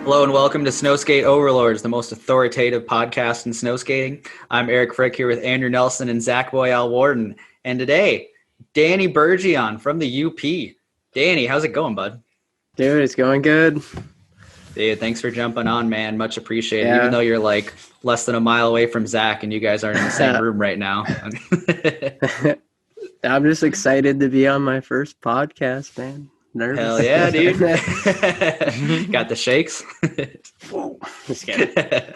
Hello and welcome to Snowskate Overlords, the most authoritative podcast in snowskating. I'm Eric Frick here with Andrew Nelson and Zach Boyal Warden. And today, Danny Bergeon from the UP. Danny, how's it going, bud? Dude, it's going good. Dude, thanks for jumping on, man. Much appreciated. Yeah. Even though you're like less than a mile away from Zach and you guys aren't in the same room right now. I'm just excited to be on my first podcast, man. Nervous. Hell yeah, dude. Got the shakes? Just kidding.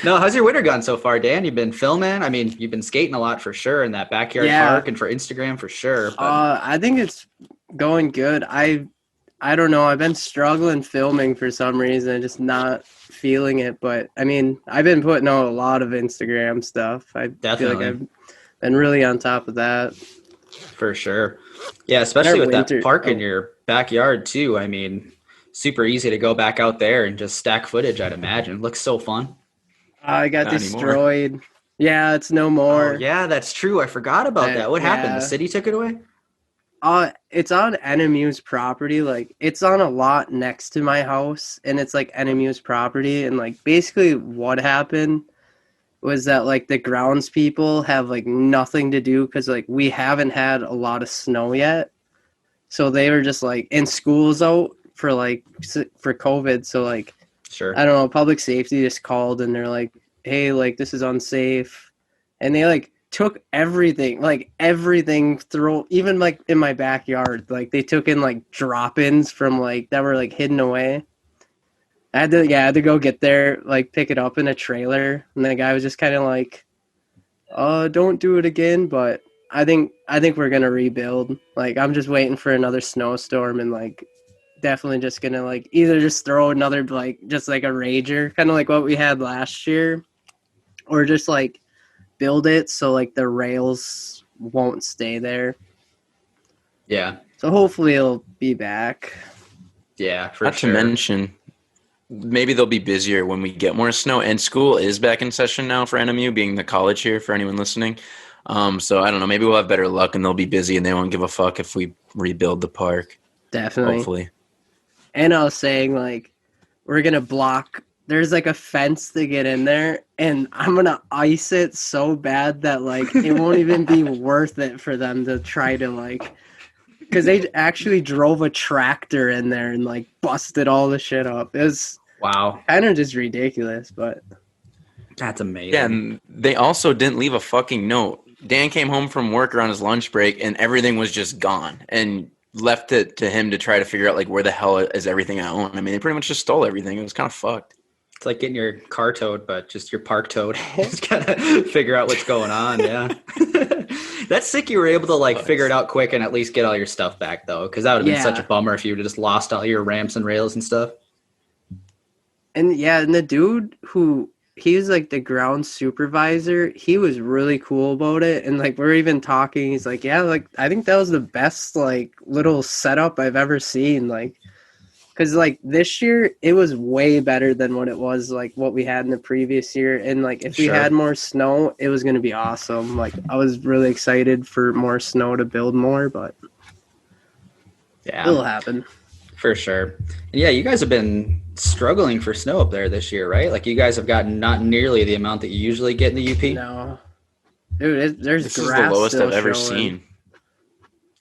No, how's your winter gone so far, Dan? You've been filming? I mean, you've been skating a lot for sure in that backyard park and for Instagram for sure. But... I think it's going good. I don't know. I've been struggling filming for some reason, just not feeling it. But, I mean, I've been putting out a lot of Instagram stuff. I feel like I've been really on top of that. For sure. Yeah, especially with that park in your backyard, too. I mean, super easy to go back out there and just stack footage, I'd imagine. It looks so fun. I got destroyed. Anymore. Yeah, it's no more. Oh, yeah, that's true. I forgot about that. What happened? The city took it away? It's on NMU's property. Like, it's on a lot next to my house, and it's, like, NMU's property. And, like, basically what happened was that, like, the grounds people have, like, nothing to do because, like, we haven't had a lot of snow yet. So they were just, like, in schools out for COVID. So, like, sure. I don't know, public safety just called and they're like, hey, like, this is unsafe. And they, like, took everything, even, like, in my backyard. Like, they took in, like, drop-ins from, like, that were, like, hidden away. I had to go get there, like, pick it up in a trailer, and the guy was just kind of like, don't do it again, but I think we're gonna rebuild. Like, I'm just waiting for another snowstorm and, like, definitely just gonna, like, either just throw another, like, just like a rager, kind of like what we had last year, or just, like, build it so, like, the rails won't stay there. Yeah. So hopefully it'll be back. Yeah, for sure. Not to mention, maybe they'll be busier when we get more snow, and school is back in session now for NMU, being the college here for anyone listening. So I don't know, maybe we'll have better luck and they'll be busy and they won't give a fuck if we rebuild the park. Definitely. Hopefully. And I was saying, like, we're going to block, there's, like, a fence to get in there, and I'm going to ice it so bad that, like, it won't even be worth it for them to try to, like, because they actually drove a tractor in there and, like, busted all the shit up. It was kind of just ridiculous, but. That's amazing. Yeah, and they also didn't leave a fucking note. Dan came home from work around his lunch break, and everything was just gone, and left it to him to try to figure out, like, where the hell is everything I own. I mean, they pretty much just stole everything. It was kind of fucked. It's like getting your car towed, but just your park towed. Just gotta figure out what's going on. Yeah. That's sick. You were able to, like, figure it out quick and at least get all your stuff back, though, because that would have been such a bummer if you would have just lost all your ramps and rails and stuff. And the dude he was, like, the ground supervisor. He was really cool about it. And, like, we're even talking. He's like, yeah, like, I think that was the best, like, little setup I've ever seen. Like, because, like, this year, it was way better than what it was, like, what we had in the previous year. And, like, if we had more snow, it was going to be awesome. Like, I was really excited for more snow to build more, but it'll happen. For sure. And, yeah, you guys have been struggling for snow up there this year, right? Like, you guys have gotten not nearly the amount that you usually get in the UP. No. Dude, there's this grass. This is the lowest I've ever showing. Seen.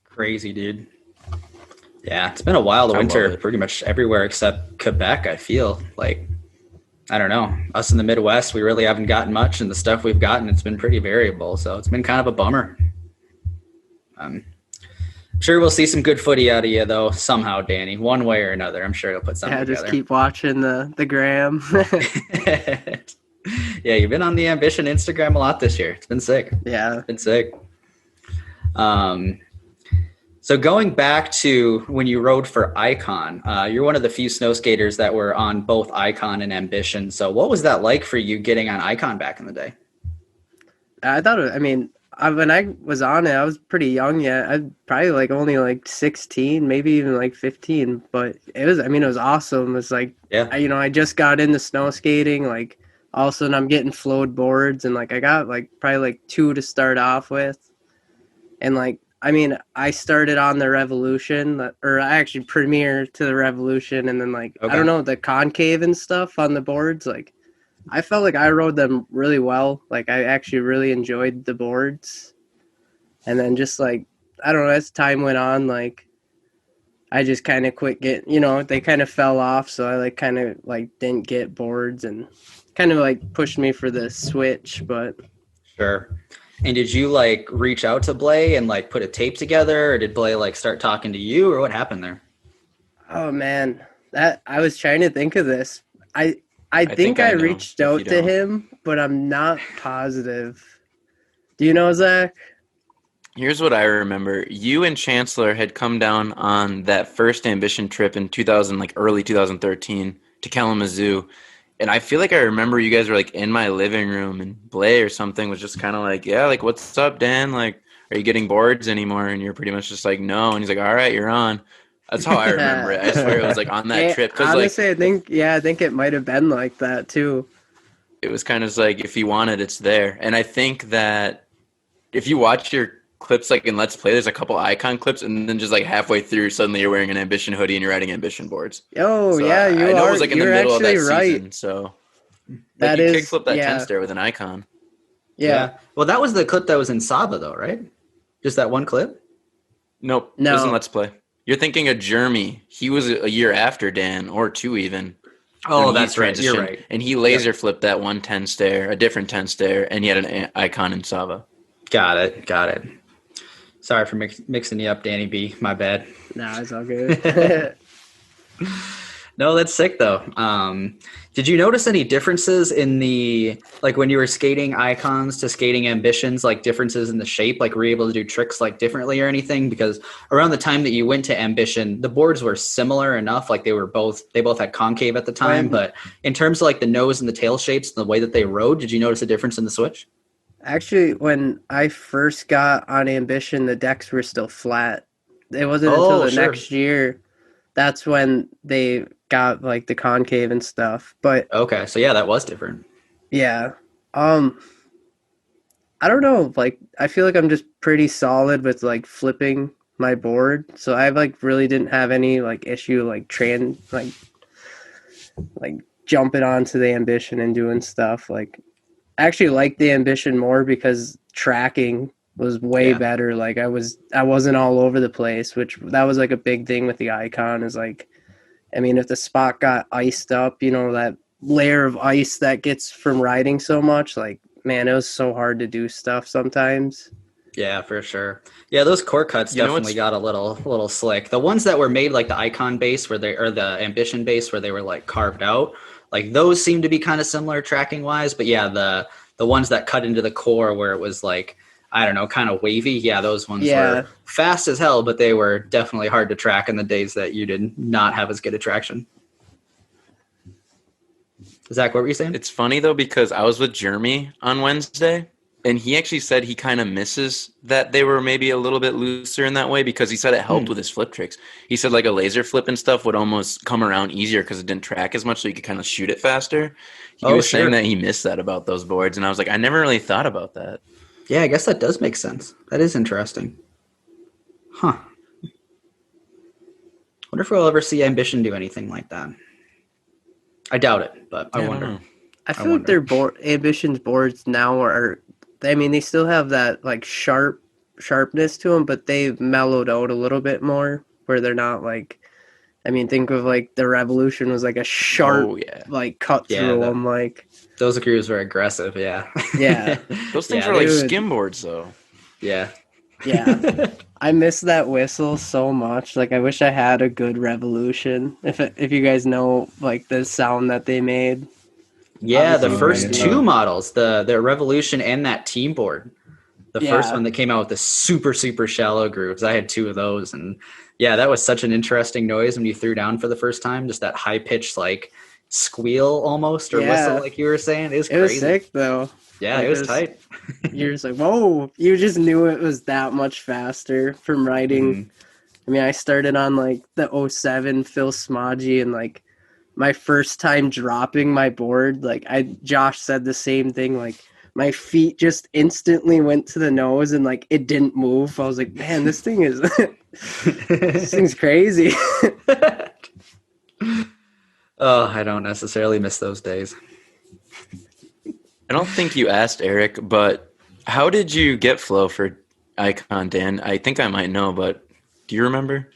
Crazy, dude. Yeah, it's been a wild winter pretty much everywhere except Quebec, I feel. Like, I don't know. Us in the Midwest, we really haven't gotten much, and the stuff we've gotten, it's been pretty variable. So it's been kind of a bummer. I'm sure we'll see some good footy out of you, though, somehow, Danny, one way or another. I'm sure you'll put something together. Yeah, just keep watching the gram. Yeah, you've been on the Ambition Instagram a lot this year. It's been sick. Yeah. It's been sick. So going back to when you rode for Icon, you're one of the few snow skaters that were on both Icon and Ambition. So what was that like for you getting on Icon back in the day? I thought, when I was on it, I was pretty young yet. I probably like only like 16, maybe even like 15. But it was awesome. It was like, I just got into snow skating. Like, all of a sudden I'm getting float boards, and like I got like probably like 2 to start off with. And like I mean, I started on the Revolution, or I actually premiered to the Revolution, and then like I don't know, the concave and stuff on the boards. Like, I felt like I rode them really well. Like, I actually really enjoyed the boards. And then just like I don't know, as time went on, like I just kind of quit getting, they kind of fell off, so I like kind of like didn't get boards, and kind of like pushed me for the Switch. But sure. And did you like reach out to Blay and like put a tape together, or did Blay like start talking to you, or what happened there? Oh man, that I was trying to think of this. I think I reached out to him, but I'm not positive. Do you know, Zach? Here's what I remember. You and Chancellor had come down on that first Ambition trip in early 2013 to Kalamazoo. And I feel like I remember you guys were like in my living room, and Blay or something was just kind of like, yeah, like, what's up, Dan? Like, are you getting boards anymore? And you're pretty much just like, no. And he's like, all right, you're on. That's how I remember it. I swear it was like on that trip. Honestly, like, I think it might have been like that too. It was kind of like, if you want it, it's there. And I think that if you watch your clips like in Let's Play, there's a couple icon clips, and then just like halfway through, suddenly you're wearing an Ambition hoodie and you're riding Ambition boards. Oh, so yeah, I know it was like in the middle of that season. So that you is kickflip that 10 stair with an icon. Yeah. Well, that was the clip that was in Saba, though, right? Just that one clip? Nope. No. It was in Let's Play. You're thinking of Jeremy. He was a year after Dan, or two even. Oh, that's right. You're right. And he laser flipped that one 10 stair, a different 10 stair, and he had an icon in Saba. Got it. Sorry for mixing you up, Danny B. My bad. Nah, it's all good. No, that's sick though. Did you notice any differences in when you were skating icons to skating ambitions, like differences in the shape? Like, were you able to do tricks like differently or anything? Because around the time that you went to ambition, the boards were similar enough. Like they both had concave at the time, but in terms of like the nose and the tail shapes and the way that they rode, did you notice a difference in the switch? Actually, when I first got on ambition, the decks were still flat. It wasn't until the next year that's when they got like the concave and stuff. But okay, so yeah, that was different. Yeah. I don't know, like I feel like I'm just pretty solid with like flipping my board. So I like really didn't have any like issue like jumping onto the ambition and doing stuff. Like I actually liked the ambition more because tracking was way better. Like I wasn't all over the place, which that was like a big thing with the icon is like, I mean, if the spot got iced up, that layer of ice that gets from riding so much, like, man, it was so hard to do stuff sometimes. Yeah, for sure. Yeah, those core cuts definitely got a little slick. The ones that were made like the icon base or the ambition base where they were like carved out, like those seem to be kind of similar tracking wise. But yeah, the ones that cut into the core where it was like, I don't know, kind of wavy. Yeah, those ones were fast as hell, but they were definitely hard to track in the days that you did not have as good a traction. Zach, what were you saying? It's funny, though, because I was with Jeremy on Wednesday, and he actually said he kind of misses that they were maybe a little bit looser in that way because he said it helped with his flip tricks. He said like a laser flip and stuff would almost come around easier because it didn't track as much, so you could kind of shoot it faster. He was saying that he missed that about those boards, and I was like, I never really thought about that. Yeah, I guess that does make sense. That is interesting. Huh. Wonder if we'll ever see Ambition do anything like that. I doubt it, but I wonder. I feel like their Ambition's boards now they still have that like sharpness to them, but they've mellowed out a little bit more where they're not like, I mean, think of like the Revolution was like a sharp like cut through them. Like those grooves were aggressive. Yeah. Yeah. Those things were like skim boards though. Yeah. Yeah. I miss that whistle so much. Like I wish I had a good Revolution. If you guys know like the sound that they made. Yeah, obviously the first two models, the Revolution and that team board. The first one that came out with the super, super shallow grooves. I had two of those, and yeah, that was such an interesting noise when you threw down for the first time. Just that high pitched like squeal almost or whistle, like you were saying. It was crazy. It was sick though. Yeah, it was tight. You're just like, whoa! You just knew it was that much faster from riding. Mm-hmm. I mean, I started on like the 07 Phil Smodgy, and like my first time dropping my board, like Josh said the same thing. Like my feet just instantly went to the nose and like it didn't move. I was like, man, this thing's crazy. Oh, I don't necessarily miss those days. I don't think you asked Eric, but how did you get Flow for Icon, Dan? I think I might know, but do you remember?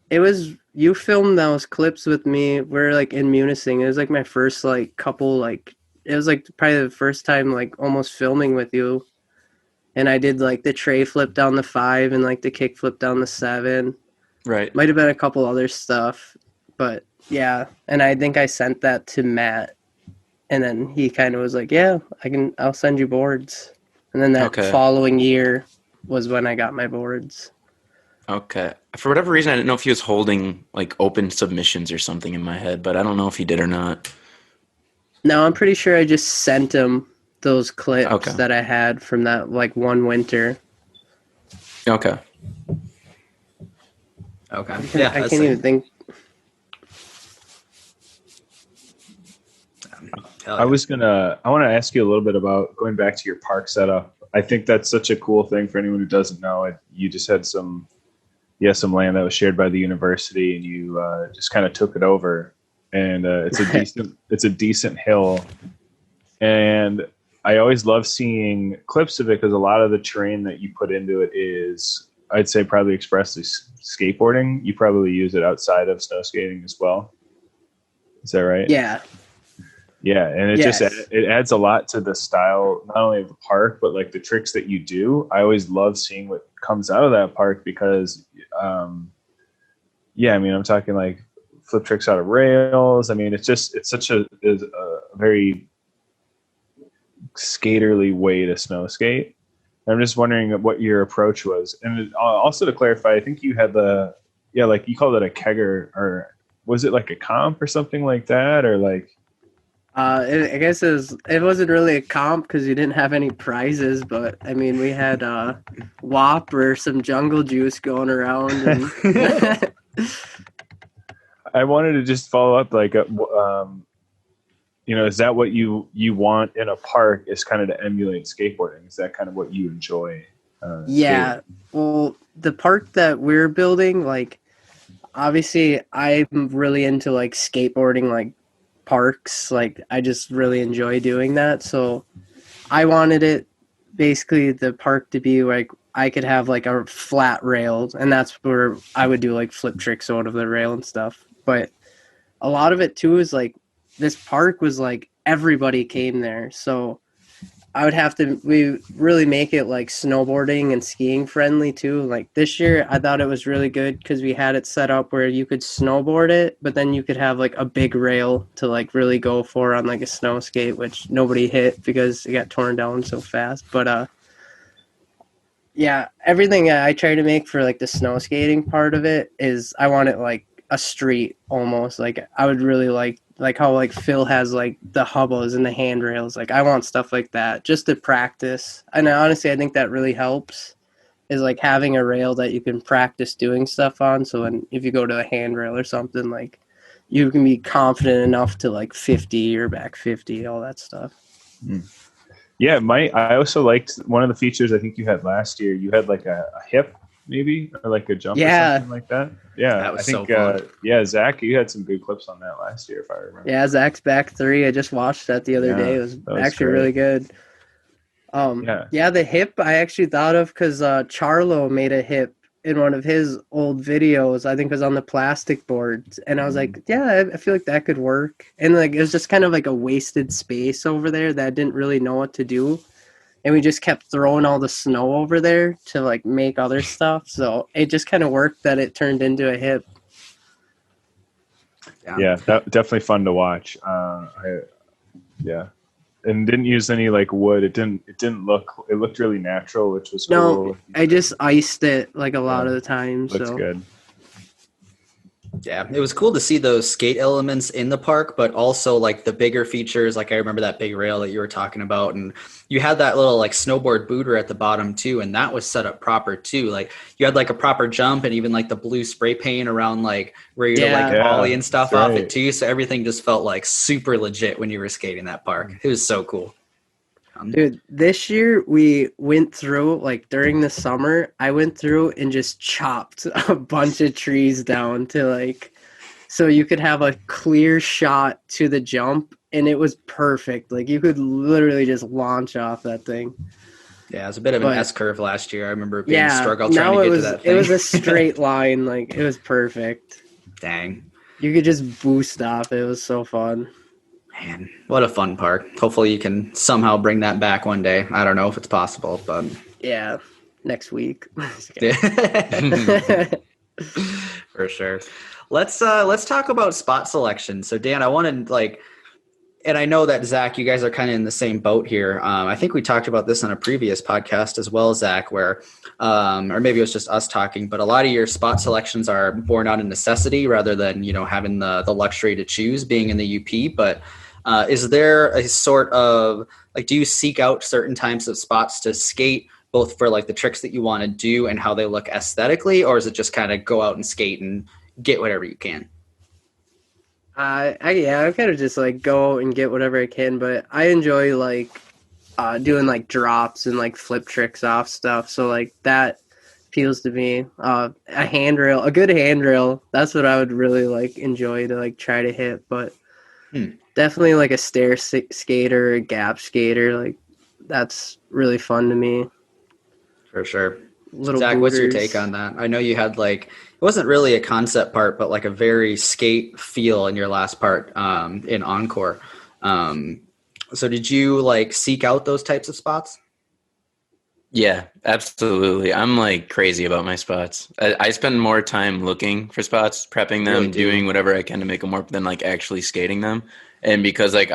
It was you filmed those clips with me. We're like in Munising. It was like my first like couple like it was like probably the first time like almost filming with you. And I did like the tray flip down the 5 and like the kick flip down the 7. Right. Might have been a couple other stuff, but yeah. And I think I sent that to Matt, and then he kind of was like, "Yeah, I'll send you boards." And then that following year was when I got my boards. Okay. For whatever reason, I didn't know if he was holding like open submissions or something in my head, but I don't know if he did or not. No, I'm pretty sure I just sent him those clips that I had from that like one winter. Okay. Okay. I can't even think. I want to ask you a little bit about going back to your park setup. I think that's such a cool thing for anyone who doesn't know. You just had some land that was shared by the university, and you just kind of took it over. And it's a decent hill. And I always love seeing clips of it because a lot of the terrain that you put into it is, I'd say, probably expressly skateboarding. You probably use it outside of snow skating as well. Is that right? Yeah. Yeah, and it adds a lot to the style, not only of the park, but like the tricks that you do. I always love seeing what comes out of that park because, I'm talking like flip tricks out of rails. I mean, it's such a very skaterly way to snow skate. I'm just wondering what your approach was. And also to clarify, I think you had like you called it a kegger, or was it like a comp or something like that? Or like, I guess it wasn't really a comp because you didn't have any prizes, but I mean, we had WAP or some jungle juice going around. And I wanted to just follow up, like, is that what you want in a park, is kind of to emulate skateboarding? Is that kind of what you enjoy? Yeah. Skating? Well, the park that we're building, like, obviously I'm really into like skateboarding, like parks. Like, I just really enjoy doing that. So I wanted it, basically the park, to be like, I could have like a flat rail, and that's where I would do like flip tricks out of the rail and stuff. But a lot of it too is like, this park was like everybody came there, so we really make it like snowboarding and skiing friendly too. Like this year I thought it was really good because we had it set up where you could snowboard it, but then you could have like a big rail to like really go for on like a snow skate, which nobody hit because it got torn down so fast. But yeah, everything I try to make for like the snow skating part of it is I want it like a street almost. Like I would really like how like Phil has like the hubbles and the handrails. Like I want stuff like that just to practice. And honestly, I think that really helps, is like having a rail that you can practice doing stuff on. So if you go to a handrail or something, like you can be confident enough to like 50 or back 50, all that stuff. Yeah, I also liked one of the features I think you had last year. You had like a hip, maybe, or like a jump or something like that. Yeah, that was so fun. Zach, you had some good clips on that last year, if I remember. Yeah, Zach's back 3. I just watched that the other day. It was actually great. Really good. The hip I actually thought of because Charlo made a hip in one of his old videos. I think it was on the plastic boards, and I was like, yeah, I feel like that could work. And like it was just kind of like a wasted space over there that I didn't really know what to do. And we just kept throwing all the snow over there to like make other stuff. So it just kind of worked that it turned into a hip. Yeah, that definitely fun to watch. And didn't use any like wood. It looked really natural, which was cool. No, I just iced it like a lot of the time. Looks good. Yeah, it was cool to see those skate elements in the park, but also like the bigger features. Like I remember that big rail that you were talking about, and you had that little like snowboard booter at the bottom too, and that was set up proper too. Like you had like a proper jump, and even like the blue spray paint around like where you'd Yeah. like ollie and stuff that's off right. it too. So everything just felt like super legit when you were skating that park. It was so cool. Dude, this year we went through, like during the summer, I went through and just chopped a bunch of trees down to like, so you could have a clear shot to the jump, and it was perfect. Like you could literally just launch off that thing. Yeah, it was a bit of an But- S curve last year. I remember it being a Yeah, struggle trying now to it get was to that thing. it was a straight line. Like it was perfect. Dang. You could just boost off. It was so fun. Man, what a fun park. Hopefully you can somehow bring that back one day. I don't know if it's possible, but Yeah, next week. for sure. Let's talk about spot selection. So Dan, I wanted like, and I know that Zach, you guys are kind of in the same boat here. I think we talked about this on a previous podcast as well, Zach, where, or maybe it was just us talking, but a lot of your spot selections are born out of necessity rather than, having the luxury to choose being in the UP. But is there a sort of like, do you seek out certain types of spots to skate both for like the tricks that you want to do and how they look aesthetically, or is it just kind of go out and skate and get whatever you can? I kind of just like go and get whatever I can, but I enjoy like doing like drops and like flip tricks off stuff. So like that appeals to me. A good handrail. That's what I would really like enjoy to like try to hit. But definitely like a stair skater, a gap skater. Like that's really fun to me. For sure. Little Zach, what's your booters. take on that? I know you had like, it wasn't really a concept part, but like a very skate feel in your last part in Encore. So did you like seek out those types of spots? Yeah, absolutely. I'm like crazy about my spots. I spend more time looking for spots, prepping them, Really do. doing whatever I can to make them work than like actually skating them. And because like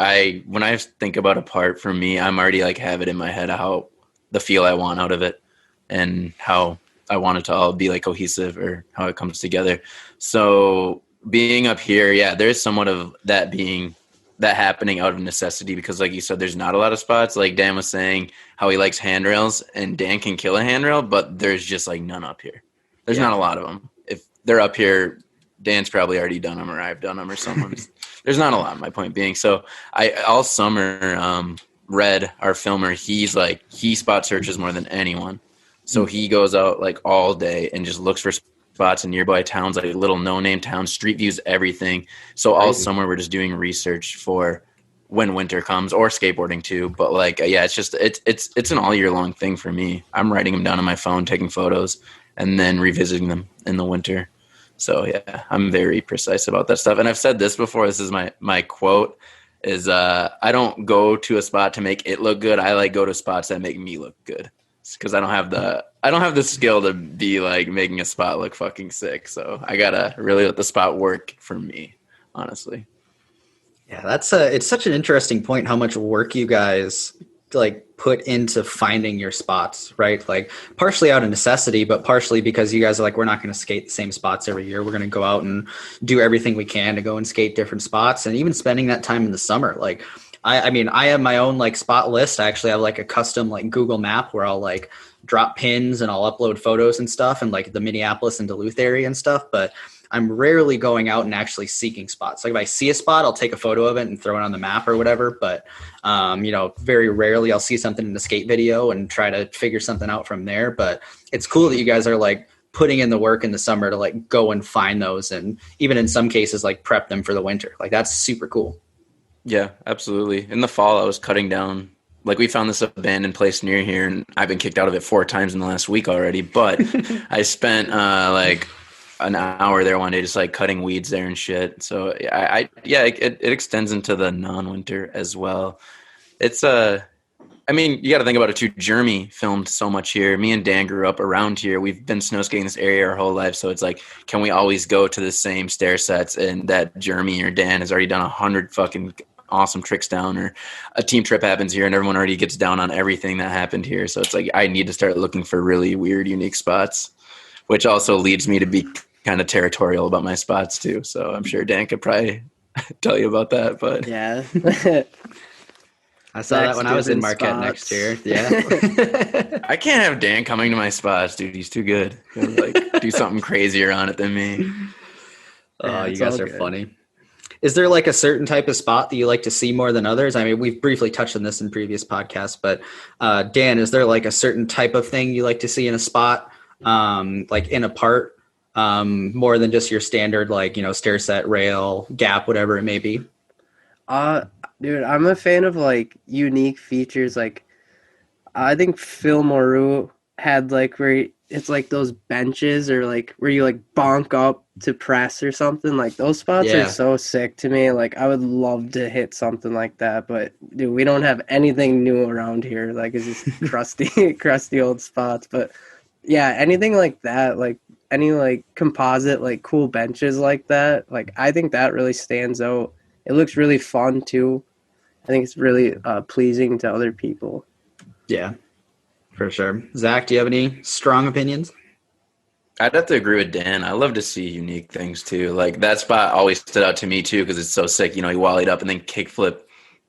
when I think about a part for me, I'm already like have it in my head how the feel I want out of it and how I want it to all be like cohesive or how it comes together. So being up here, yeah, there's somewhat of that happening out of necessity because like you said, there's not a lot of spots. Like Dan was saying how he likes handrails and Dan can kill a handrail, but there's just like none up here. There's not a lot of them. If they're up here, Dan's probably already done them or I've done them or someone's. There's not a lot, my point being. So all summer, Red, our filmer, he spot searches more than anyone. So he goes out like all day and just looks for spots in nearby towns, like little no-name towns, street views, everything. So all summer we're just doing research for when winter comes, or skateboarding too. But like, yeah, it's just it's an all year long thing for me. I'm writing them down on my phone, taking photos, and then revisiting them in the winter. So yeah, I'm very precise about that stuff. And I've said this before. This is my quote. Is I don't go to a spot to make it look good. I like go to spots that make me look good. Because I don't have the skill to be like making a spot look fucking sick. So I gotta really let the spot work for me, honestly. Yeah, it's such an interesting point how much work you guys like put into finding your spots, right? Like partially out of necessity, but partially because you guys are like, we're not going to skate the same spots every year. We're going to go out and do everything we can to go and skate different spots, and even spending that time in the summer. Like I mean, I have my own like spot list. I actually have like a custom like Google map where I'll like drop pins and I'll upload photos and stuff in like the Minneapolis and Duluth area and stuff. But I'm rarely going out and actually seeking spots. Like if I see a spot, I'll take a photo of it and throw it on the map or whatever. But, very rarely I'll see something in a skate video and try to figure something out from there. But it's cool that you guys are like putting in the work in the summer to like go and find those. And even in some cases, like prep them for the winter. Like that's super cool. Yeah, absolutely. In the fall, I was cutting down. Like we found this abandoned place near here, and I've been kicked out of it 4 times in the last week already. But I spent like an hour there one day, just like cutting weeds there and shit. So it extends into the non-winter as well. It's I mean, you got to think about it too. Jeremy filmed so much here. Me and Dan grew up around here. We've been snow skating this area our whole life. So it's like, can we always go to the same stair sets and that Jeremy or Dan has already done 100 fucking awesome tricks down, or a team trip happens here and everyone already gets down on everything that happened here. So it's like, I need to start looking for really weird, unique spots, which also leads me to be kind of territorial about my spots too. So I'm sure Dan could probably tell you about that. But Yeah. I saw that when I was in Marquette next year. Yeah. I can't have Dan coming to my spots, dude. He's too good. He'll like do something crazier on it than me. Oh, Yeah, you it's guys all are good. funny. Is there like a certain type of spot that you like to see more than others? I mean, we've briefly touched on this in previous podcasts, but Dan, is there like a certain type of thing you like to see in a spot, like in a part, more than just your standard, like, stair set, rail, gap, whatever it may be? Dude, I'm a fan of like unique features. Like, I think Phil Moreau had like where it's like those benches or like where you like bonk up to press or something. Like those spots are so sick to me. Like I would love to hit something like that, but dude, we don't have anything new around here. Like it's just crusty old spots. But yeah, anything like that, like any like composite, like cool benches like that. Like I think that really stands out. It looks really fun too. I think it's really pleasing to other people. Yeah, for sure. Zach, do you have any strong opinions? I'd have to agree with Dan. I love to see unique things too. Like that spot always stood out to me too because it's so sick. You wallied up and then kickflip,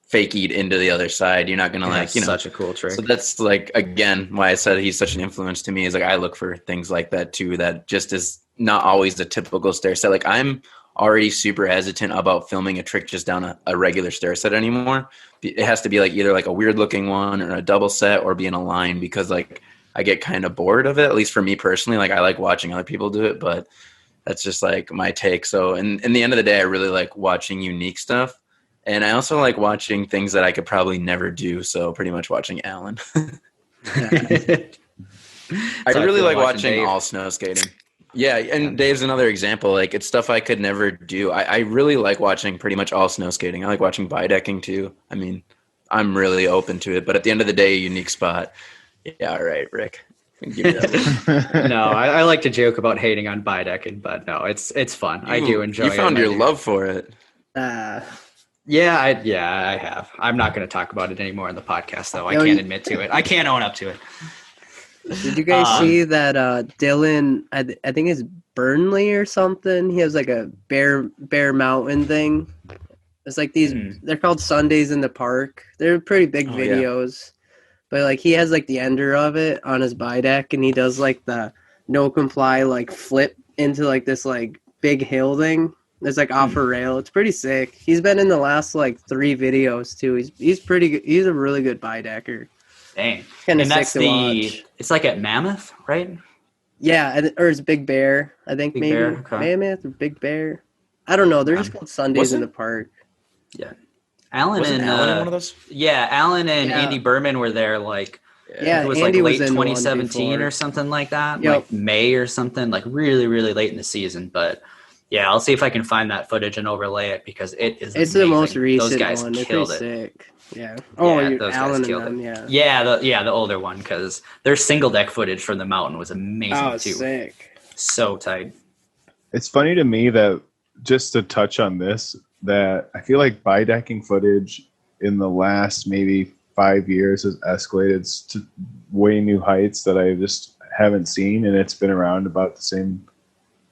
fake eat into the other side. You're not gonna such a cool trick. So that's like again why I said he's such an influence to me. Is like I look for things like that too. That just is not always the typical stair set. Like I'm already super hesitant about filming a trick just down a regular stair set anymore. It has to be like either like a weird looking one or a double set or be in a line because like I get kind of bored of it, at least for me personally. Like I like watching other people do it, but that's just like my take. So in the end of the day, I really like watching unique stuff. And I also like watching things that I could probably never do. So pretty much watching Alan. I really like watching all snow skating. Yeah, and Dave's another example. Like it's stuff I could never do. I really like watching pretty much all snow skating. I like watching bidecking too. I mean, I'm really open to it. But at the end of the day, a unique spot. Yeah, all right, Rick. Give me that. No, I like to joke about hating on bidecking, but no, it's fun. I do enjoy it. You found your love for it. Yeah, I have. I'm not going to talk about it anymore in the podcast, though. I can't admit to it. I can't own up to it. Did you guys see that Dylan, I think it's Burnley or something? He has like a Bear Mountain thing. It's like these, they're called Sundays in the Park. They're pretty big videos. Yeah. But like he has like the ender of it on his bideck and he does like the no comply like flip into like this like big hill thing. It's like off a rail. It's pretty sick. He's been in the last like 3 videos too. He's pretty good. He's a really good bidecker. Dang. And that's it's like at Mammoth, right? Yeah, or it's Big Bear. I think Big maybe Bear, okay. Mammoth or Big Bear. I don't know. They're just called Sundays in the Park. Yeah. Alan in one of those? Yeah, Alan and Andy Berman were there like it was Andy like late was 2017 or something like that. Yep. Like May or something, like really, really late in the season. But yeah, I'll see if I can find that footage and overlay it because it is It's amazing. the most recent those guys one. Killed They're it. Sick. Yeah. Oh, yeah, those Alan guys killed it. Yeah, the older one because their single deck footage from the mountain was amazing too. Sick. So tight. It's funny to me that just to touch on this, that I feel like bidecking footage in the last maybe 5 years has escalated to way new heights that I just haven't seen, and it's been around about the same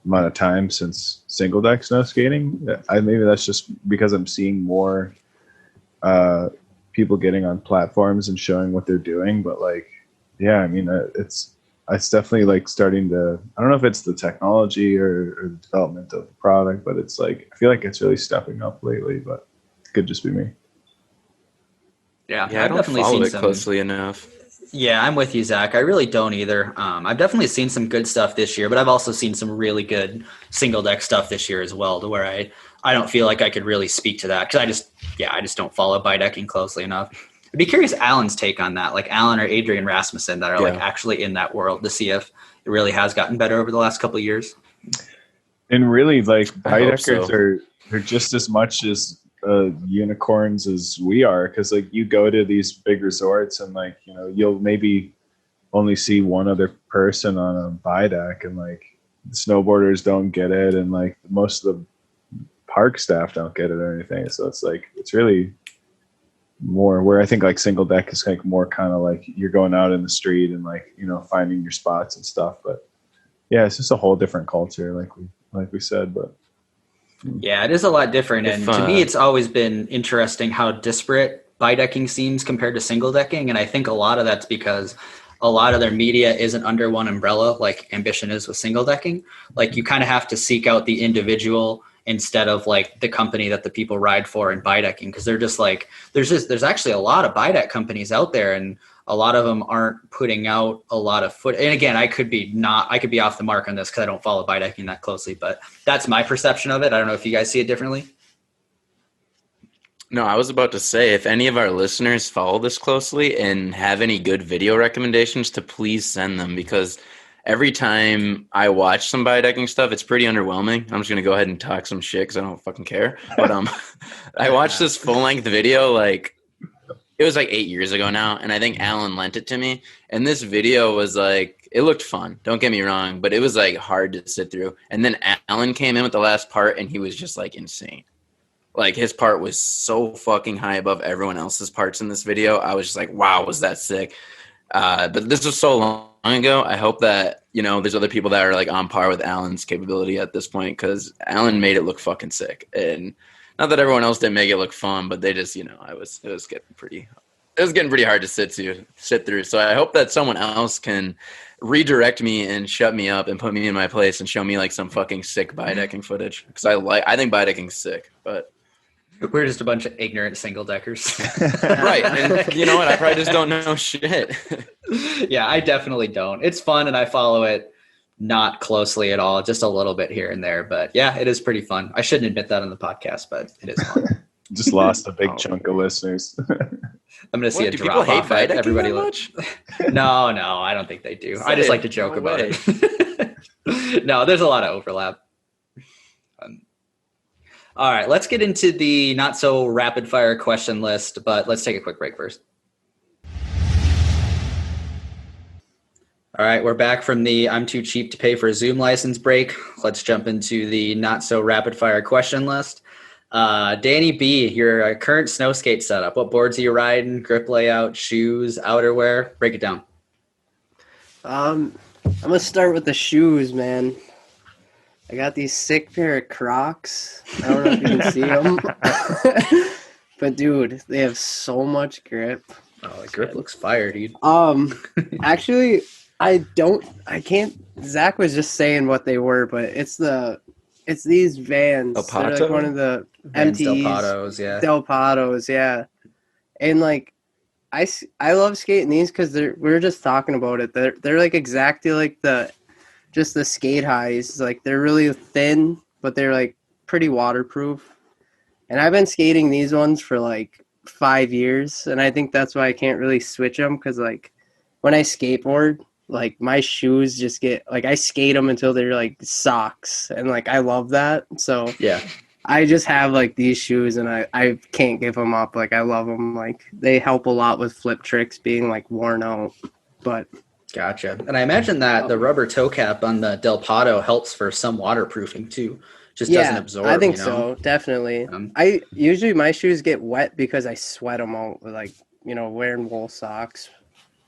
amount of time since single deck snow skating. Maybe that's just because I'm seeing more people getting on platforms and showing what they're doing, but like, yeah, I mean, it's definitely like starting to, I don't know if it's the technology or the development of the product, but it's like, I feel like it's really stepping up lately, but it could just be me. Yeah, I don't follow it closely enough. Yeah, I'm with you, Zach. I really don't either. I've definitely seen some good stuff this year, but I've also seen some really good single deck stuff this year as well, to where I don't feel like I could really speak to that because I just don't follow bidecking closely enough. I'd be curious Alan's take on that, like Alan or Adrian Rasmussen that are like actually in that world, to see if it really has gotten better over the last couple of years. And really, like bideckers are just as much as unicorns as we are, because like you go to these big resorts and like, you know, you'll maybe only see one other person on a bideck, and like the snowboarders don't get it, and like most of the park staff don't get it or anything. So it's like, it's really more where I think like single deck is like more kind of like you're going out in the street and like, you know, finding your spots and stuff. But yeah, it's just a whole different culture, like we said. But Yeah, it is a lot different. And to me, it's always been interesting how disparate bidecking seems compared to single decking. And I think a lot of that's because a lot of their media isn't under one umbrella like Ambition is with single decking. Like you kind of have to seek out the individual instead of like the company that the people ride for in bidecking, because they're just like there's actually a lot of bideck companies out there, and a lot of them aren't putting out a lot of foot. And again, I could be off the mark on this because I don't follow bidecking that closely, but that's my perception of it. I don't know if you guys see it differently. No, I was about to say, if any of our listeners follow this closely and have any good video recommendations, to please send them, because every time I watch some bidecking stuff, it's pretty underwhelming. I'm just going to go ahead and talk some shit because I don't fucking care. But I watched this full-length video, like, it was like 8 years ago now, and I think Alan lent it to me. And this video was like, it looked fun, don't get me wrong, but it was like hard to sit through. And then Alan came in with the last part, and he was just like insane. Like his part was so fucking high above everyone else's parts in this video. I was just like, wow, was that sick? But this was so long ago. I hope that, there's other people that are like on par with Alan's capability at this point, because Alan made it look fucking sick. And not that everyone else didn't make it look fun, but they just, it was getting pretty hard to sit through. So I hope that someone else can redirect me and shut me up and put me in my place and show me like some fucking sick bidecking footage, because I think bidecking's sick, but we're just a bunch of ignorant single deckers. Right. And you know what? I probably just don't know shit. Yeah, I definitely don't. It's fun, and I follow it not closely at all, just a little bit here and there. But yeah, it is pretty fun. I shouldn't admit that on the podcast, but it is fun. Just lost a big chunk of listeners. I'm going to see a drop off at everybody. Much? No, I don't think they do. I just like to joke about it. No, there's a lot of overlap. All right, let's get into the not so rapid fire question list, but let's take a quick break first. All right, we're back from the I'm too cheap to pay for a Zoom license break. Let's jump into the not so rapid fire question list. Danny B, your current snow skate setup. What boards are you riding? Grip layout, shoes, outerwear? Break it down. I'm going to start with the shoes, man. I got these sick pair of Crocs. I don't know if you can see them. But, dude, they have so much grip. Oh, the grip looks fire, dude. Actually, I can't. Zach was just saying what they were, but it's these Vans. Delpato? They're like one of the MTEs. Del Patos, yeah. And, like, I love skating these because we were just talking about it. They're like exactly like the skate highs. Like they're really thin, but they're like pretty waterproof. And I've been skating these ones for like 5 years, and I think that's why I can't really switch them, because like when I skateboard, like my shoes just get like I skate them until they're like socks, and like I love that. So yeah. I just have like these shoes, and I can't give them up. Like I love them. Like they help a lot with flip tricks being like worn out. But gotcha. And I imagine that the rubber toe cap on the Del Pato helps for some waterproofing too. Just doesn't absorb. I think so, definitely. I usually my shoes get wet because I sweat them out with like wearing wool socks.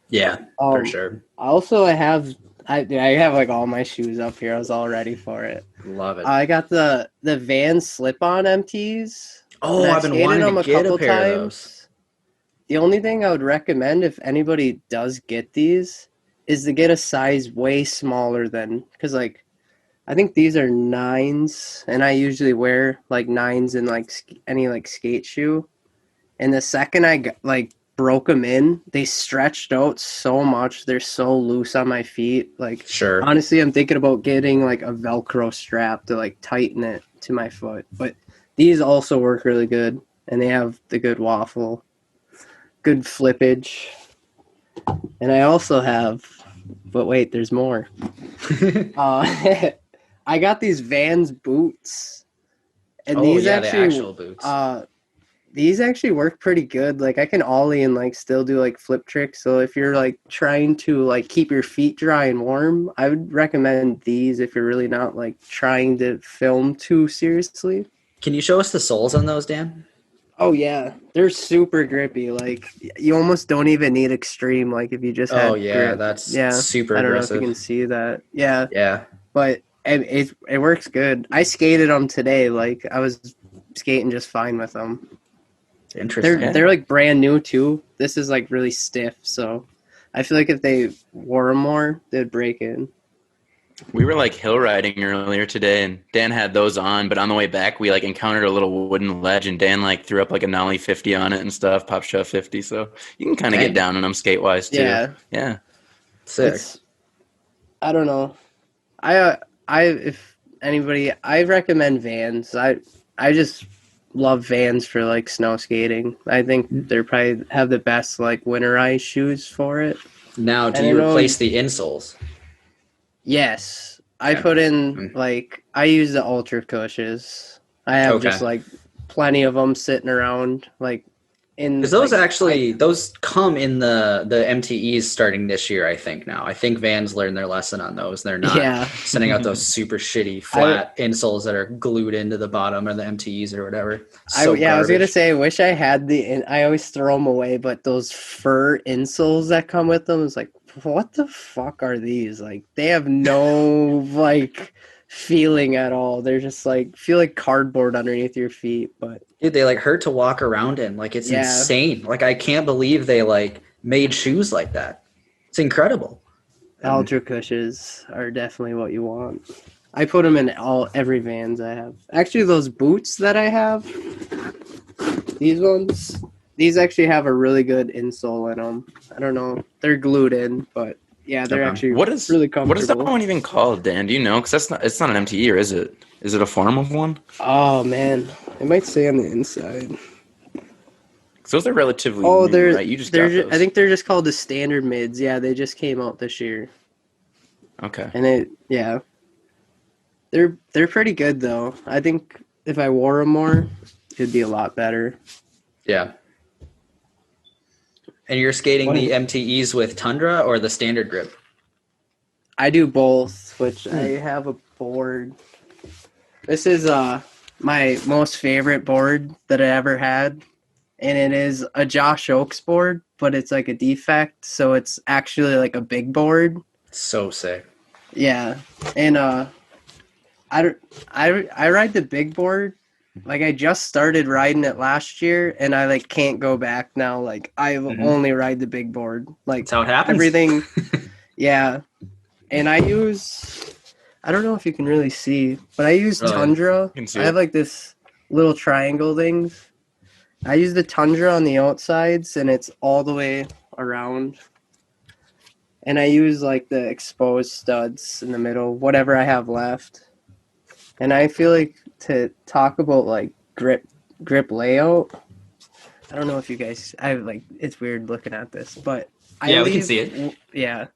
Yeah, for sure. Also, I have like all my shoes up here. I was all ready for it. Love it. I got the Van slip-on MTs. Oh, I've been wanting to get a pair of those. The only thing I would recommend if anybody does get these is to get a size way smaller than, because like I think these are 9s, and I usually wear like 9s in like any like skate shoe. And the second I broke them in, they stretched out so much. They're so loose on my feet. Like, sure. Honestly, I'm thinking about getting like a Velcro strap to like tighten it to my foot. But these also work really good, and they have the good waffle, good flippage. And I also have, but wait, there's more. I got these Vans boots, and these the actual boots. These actually work pretty good. Like I can ollie and like still do like flip tricks. So if you're like trying to like keep your feet dry and warm, I would recommend these if you're really not like trying to film too seriously. Can you show us the soles on those, Dan? Oh yeah, they're super grippy. Like you almost don't even need extreme. Like if you just had Oh yeah, grip. that's Yeah, super I don't know if you aggressive. can see that. Yeah, Yeah, but it works good. I skated them today. Like I was skating just fine with them. interesting. They're like brand new too. This is like really stiff, so I feel like if they wore them more, they'd break in. We were like hill riding earlier today, and Dan had those on. But on the way back, we like encountered a little wooden ledge, and Dan like threw up like a nollie 50 on it and stuff, pop shove 50. So you can kind of get Dang. down on them skate wise too. Yeah, Yeah. Sick. it's I don't know. I if anybody, I recommend Vans. I just love Vans for like snow skating. I think they're probably have the best like winterized shoes for it. Now, do And I you know- replace the insoles? Yes, I Okay. put in like I use the Ultra Cushes. I have Okay. just like plenty of them sitting around like in Because those like, actually those come in the MTEs starting this year. I think now. I think Vans learned their lesson on those. They're not Yeah. sending out those super shitty flat insoles that are glued into the bottom of the MTEs or whatever. I was gonna garbage. say I wish I had I always throw them away, but those fur insoles that come with them is like, what the fuck are these? Like they have no like feeling at all. They're just like feel like cardboard underneath your feet. But Dude, they like hurt to walk around in. Like it's Yeah. insane. Like I can't believe they like made shoes like that. It's incredible. Ultra Cushes are definitely what you want. I put them in every Vans I have. Actually, those boots that I have, these ones, these actually have a really good insole in them. I don't know, they're glued in, but yeah, they're Okay. actually What is really comfortable. What is that one even called, Dan? Do you know? Because it's not an MTE, or is it? Is it a form of one? Oh man, it might say on the inside. 'Cause those are relatively Oh, new, right? You just got those. I think they're just called the standard mids. Yeah, they just came out this year, Okay. and they're pretty good though. I think if I wore them more, it'd be a lot better. Yeah. And you're skating What the is- MTEs with Tundra or the standard grip? I do both, which I have a board. This is my most favorite board that I ever had, and it is a Josh Oakes board, but it's like a defect, so it's actually like a big board. So sick. Yeah, and I ride the big board. Like I just started riding it last year, and I like can't go back now. Like I only ride the big board. Like That's how it happens. everything. Yeah, and I don't know if you can really see, but I use Really? Tundra. can see I have it. like this little triangle things. I use the Tundra on the outsides, and it's all the way around. And I use like the exposed studs in the middle, whatever I have left. And I feel like to talk about like grip layout. I don't know if you guys. It's weird looking at this, but Yeah, we can see it. Yeah,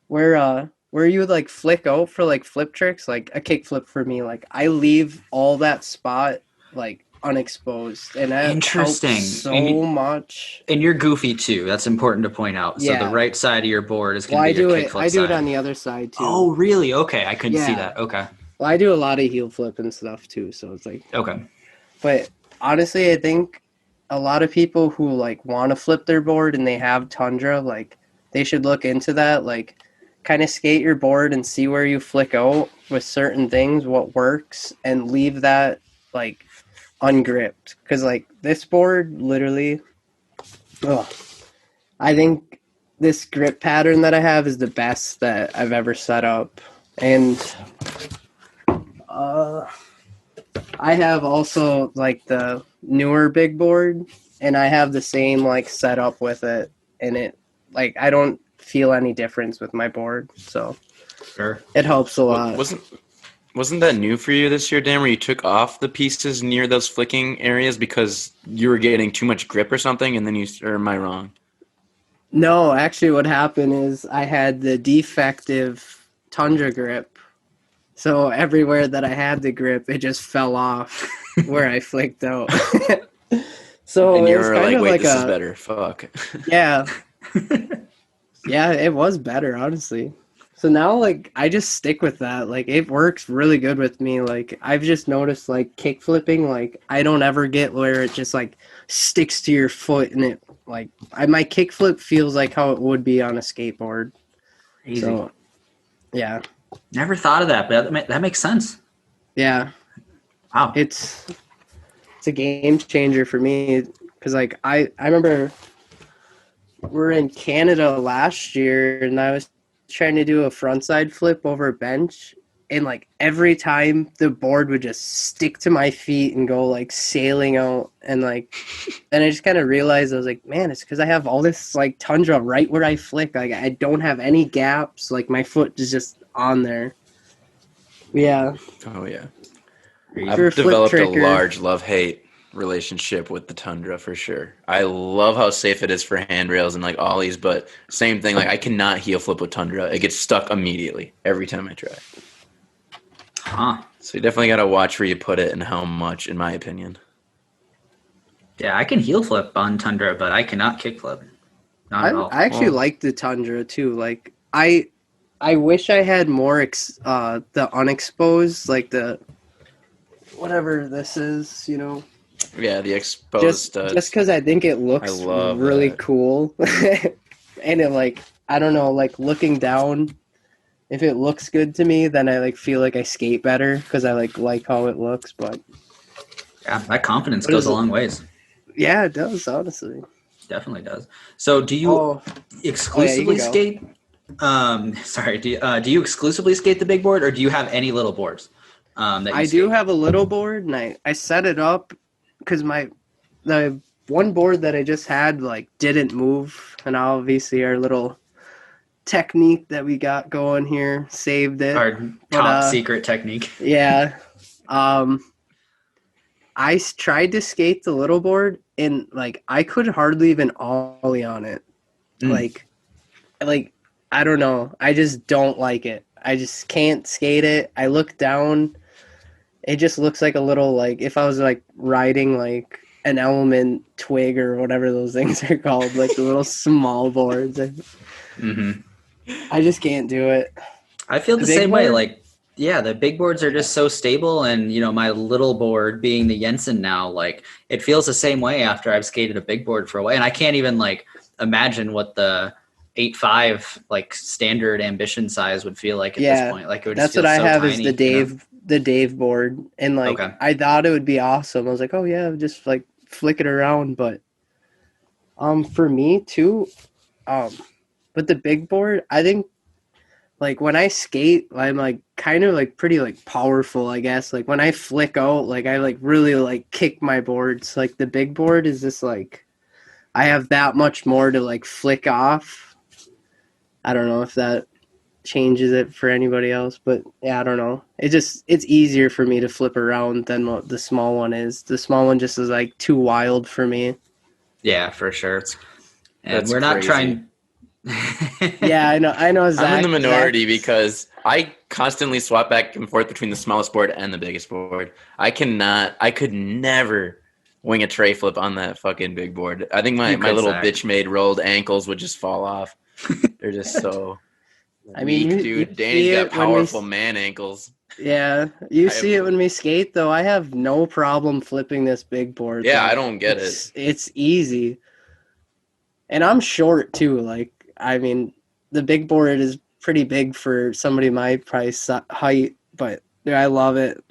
where you would like flick out for like flip tricks, like a kick flip for me. Like I leave all that spot like unexposed, and that Interesting. helps so much. And you're goofy too. That's important to point out. So Yeah. the right side of your board is Well, going I to be your do it. kickflip I do it side. on the other side too. Oh, really? Okay, I couldn't see Yeah. that. Okay. Well, I do a lot of heel flip and stuff too. So it's like, Okay. but honestly, I think a lot of people who like want to flip their board and they have Tundra, like they should look into that. Like, kind of skate your board and see where you flick out with certain things, what works, and leave that like ungripped. Because like this board, literally, I think this grip pattern that I have is the best that I've ever set up, and I have also like the newer big board, and I have the same like setup with it, and it like I don't feel any difference with my board, so Sure. it helps a lot. Wasn't that new for you this year, Dan, where you took off the pieces near those flicking areas because you were getting too much grip or something, and then or am I wrong? No, actually what happened is I had the defective Tundra grip, so everywhere that I had the grip, it just fell off where I flicked out. So And it you was were kind like, of wait, like this is a better. Fuck. yeah. Yeah, it was better, honestly. So now, like, I just stick with that. Like, it works really good with me. Like, I've just noticed, like, kick flipping, like, I don't ever get where it just, like, sticks to your foot and it, like, my kick flip feels like how it would be on a skateboard. Crazy. So, yeah. Never thought of that, but that makes sense. Yeah. Wow. It's a game changer for me because, like, I remember we're in Canada last year and I was trying to do a frontside flip over a bench, and like every time the board would just stick to my feet and go like sailing out, and like then I just kind of realized I was like, man, it's because I have all this like tundra right where I flick. Like I don't have any gaps. Like my foot is just on there. Yeah. Oh yeah. For I've developed a tricker. large love-hate relationship with the Tundra for sure. I love how safe it is for handrails and like ollies, but same thing, like I cannot heel flip with Tundra. It gets stuck immediately every time I try. Huh. So you definitely got to watch where you put it and how much, in my opinion. Yeah, I can heel flip on Tundra, but I cannot kick flip. Not at all. I actually like the Tundra too. Like I wish I had more the unexposed, like the whatever this is, you know. Yeah, the exposed studs. Just because I think it looks really that. cool, and it like I don't know, like looking down, if it looks good to me, then I like feel like I skate better because I like how it looks. But yeah, that confidence goes a long ways. Yeah, it does, honestly. Definitely does. So, do you exclusively skate? Sorry, do you exclusively skate the big board, or do you have any little boards? I do have a little board, and I set it up because the one board that I just had like didn't move, and obviously our little technique that we got going here saved it. Our top secret technique. Yeah. I tried to skate the little board, and like I could hardly even ollie on it. Like I don't know. I just don't like it. I just can't skate it. I look down. It just looks like a little, like, if I was, like, riding, like, an element twig or whatever those things are called, like the little small boards. Mm-hmm. I just can't do it. I feel the same way. Like, yeah, the big boards are just so stable, and, you know, my little board being the Jensen now, like, it feels the same way after I've skated a big board for a while. And I can't even, like, imagine what the 8.5, like, standard ambition size would feel like at this point. Like, it would just feel so tiny. That's what I have is the Dave board, and like I thought it would be awesome. I was like, oh yeah, just like flick it around. But for me too, with the big board, I think like when I skate, I'm like kind of like pretty like powerful, I guess. Like when I flick out, like I like really like kick my boards. Like the big board is just like I have that much more to like flick off. I don't know if that changes it for anybody else, but yeah, I don't know. It's easier for me to flip around than what the small one is. The small one just is like too wild for me. Yeah, for sure. And That's we're not crazy. trying. Yeah, I know. I'm in the minority because I constantly swap back and forth between the smallest board and the biggest board. I could never wing a tray flip on that fucking big board. I think my little bitch-made rolled ankles would just fall off. They're just so I mean, weak, dude. Danny's got powerful man ankles. Yeah, you see it when we skate, though. I have no problem flipping this big board. Yeah, I don't get it. It's easy. And I'm short, too. Like, I mean, the big board is pretty big for somebody my price height, but I love it.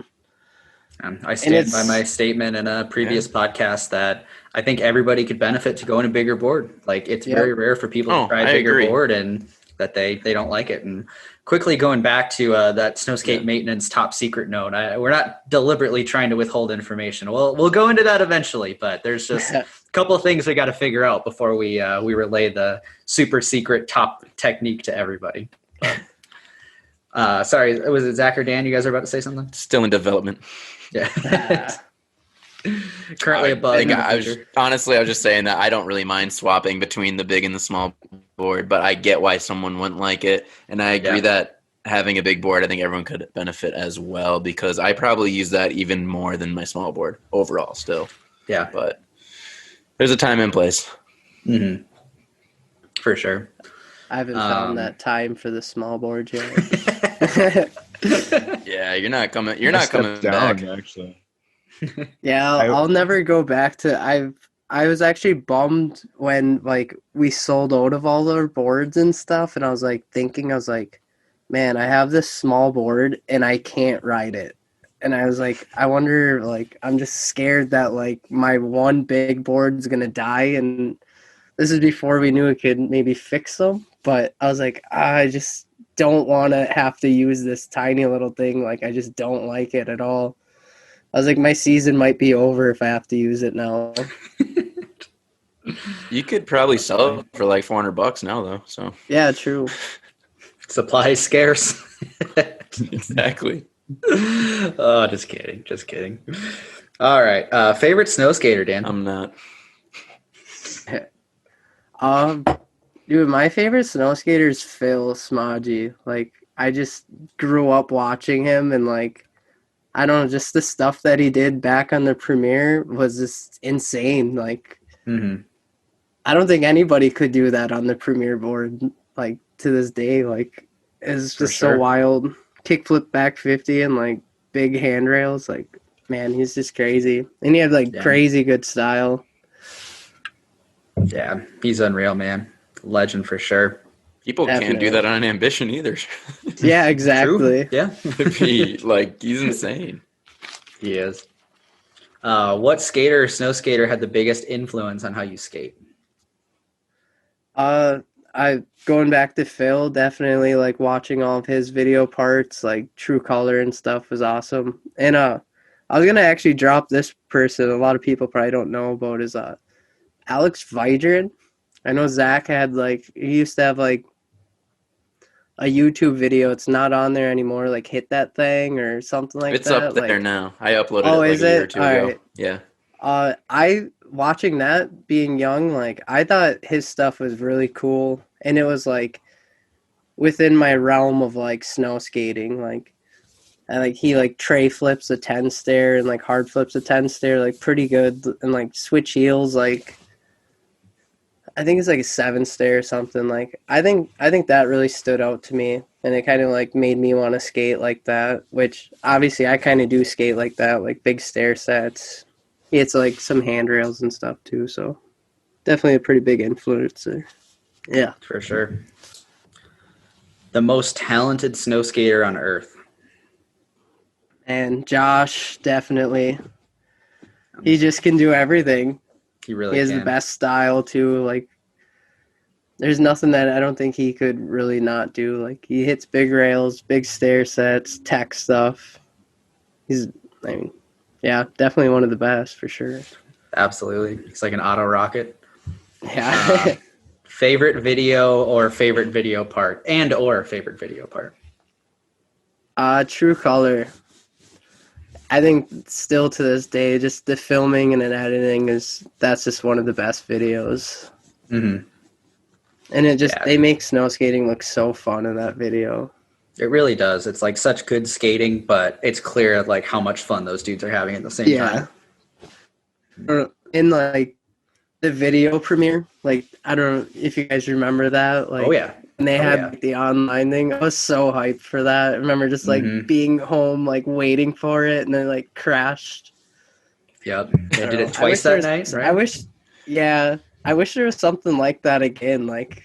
I stand by my statement in a previous podcast that I think everybody could benefit to go in a bigger board. Like, it's very rare for people to try a bigger board and that they don't like it. And quickly going back to that Snowskate maintenance top secret note, we're not deliberately trying to withhold information. We'll go into that eventually, but there's just a couple of things we got to figure out before we relay the super secret top technique to everybody. Sorry, was it Zach or Dan? You guys are about to say something? Still in development. Yeah. Currently above. I was just saying that I don't really mind swapping between the big and the small board, but I get why someone wouldn't like it, and I agree that having a big board, I think everyone could benefit as well, because I probably use that even more than my small board overall still. Yeah. But there's a time and place. Mm-hmm. For sure. I haven't found that time for the small board yet. Yeah, you're not coming. You're not coming down, back. actually. Yeah, I'll never go back to. I was actually bummed when like we sold out of all our boards and stuff, and I was like thinking, I was like, man, I have this small board and I can't ride it. And I was like, I wonder, like, I'm just scared that like my one big board is gonna die. And this is before we knew it could maybe fix them. But I was like, I just don't want to have to use this tiny little thing. Like, I just don't like it at all. I was like, my season might be over if I have to use it now. You could probably sell it for like $400 now, though. So yeah, true. Supply is scarce. Exactly. Oh, just kidding. All right, favorite snow skater, Dan? I'm not. Dude, my favorite snow skater is Phil Smodgy. Like, I just grew up watching him, and like, I don't know, just the stuff that he did back on the premiere was just insane. Like, I don't think anybody could do that on the premiere board. Like, to this day, like, it's just so wild. Kickflip back 50 and like big handrails. Like, man, he's just crazy. And he had like crazy good style. Yeah, he's unreal, man. Legend for sure. People can't do that on an Ambition either. Yeah, exactly. True. Yeah. He's insane. He is. What skater or snow skater had the biggest influence on how you skate? I going back to Phil, definitely like watching all of his video parts, like True Color and stuff was awesome. And I was gonna actually drop this person. A lot of people probably don't know about is Alex Vidrin. I know Zach had like he used to have like a YouTube video. It's not on there anymore. Like Hit That Thing or something like that. It's up there like, now. I uploaded it like a year or two ago. Right. Yeah. I watching that being young, like I thought his stuff was really cool, and it was like within my realm of like snow skating. Like, and like he like tray flips a 10 stair and like hard flips a 10 stair, like pretty good, and like switch heels, like I think it's like a 7 stair or something. Like I think that really stood out to me, and it kind of like made me want to skate like that. Which obviously I kind of do skate like that, like big stair sets. It's like some handrails and stuff too, so definitely a pretty big influencer. Yeah, for sure. The most talented snow skater on earth. And Josh, definitely. He just can do everything. He really has the best style too. Like, there's nothing that I don't think he could really not do. Like, he hits big rails, big stair sets, tech stuff. Yeah, definitely one of the best for sure. Absolutely. He's like an auto rocket. Yeah. Favorite video or favorite video part? And or favorite video part? True Color. I think still to this day, just the filming and editing that's just one of the best videos. Mm-hmm. And they make snow skating look so fun in that video. It really does. It's like such good skating, but it's clear like how much fun those dudes are having at the same time. In like the video premiere, like I don't know if you guys remember that. Like, and they had like, the online thing. I was so hyped for that. I remember just like being home, like waiting for it, and then like crashed. Yep, they did it twice that night. Right? I wish there was something like that again. Like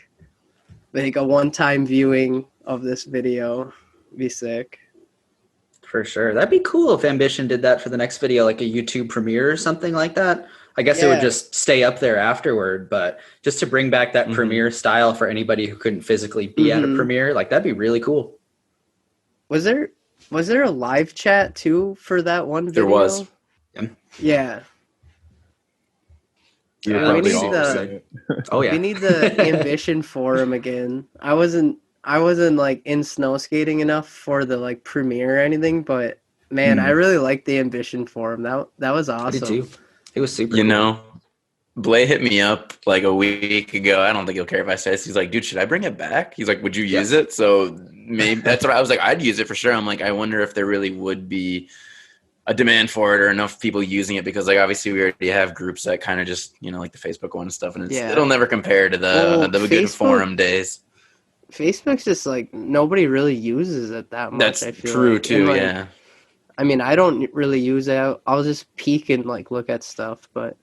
a one-time viewing of this video would be sick. For sure. That'd be cool if Ambition did that for the next video, like a YouTube premiere or something like that. I guess it would just stay up there afterward, but just to bring back that premiere style for anybody who couldn't physically be at a premiere, like that'd be really cool. Was there a live chat too for that one video? There was. Yeah. We need the Ambition forum again. I wasn't like in snow skating enough for the like premiere or anything, but man, I really liked the Ambition forum. That was awesome. I did too. It was super. You know, Blay hit me up like a week ago. I don't think he'll care if I say this. He's like, dude, should I bring it back? He's like, would you use it? So maybe that's what I was like. I'd use it for sure. I'm like, I wonder if there really would be a demand for it or enough people using it, because like obviously we already have groups that kind of just, you know, like the Facebook one and stuff, and it'll never compare to the good forum days. Facebook's just like nobody really uses it that much. That's I feel true like. too. And, like, yeah. I mean, I don't really use it. I'll just peek and like look at stuff, but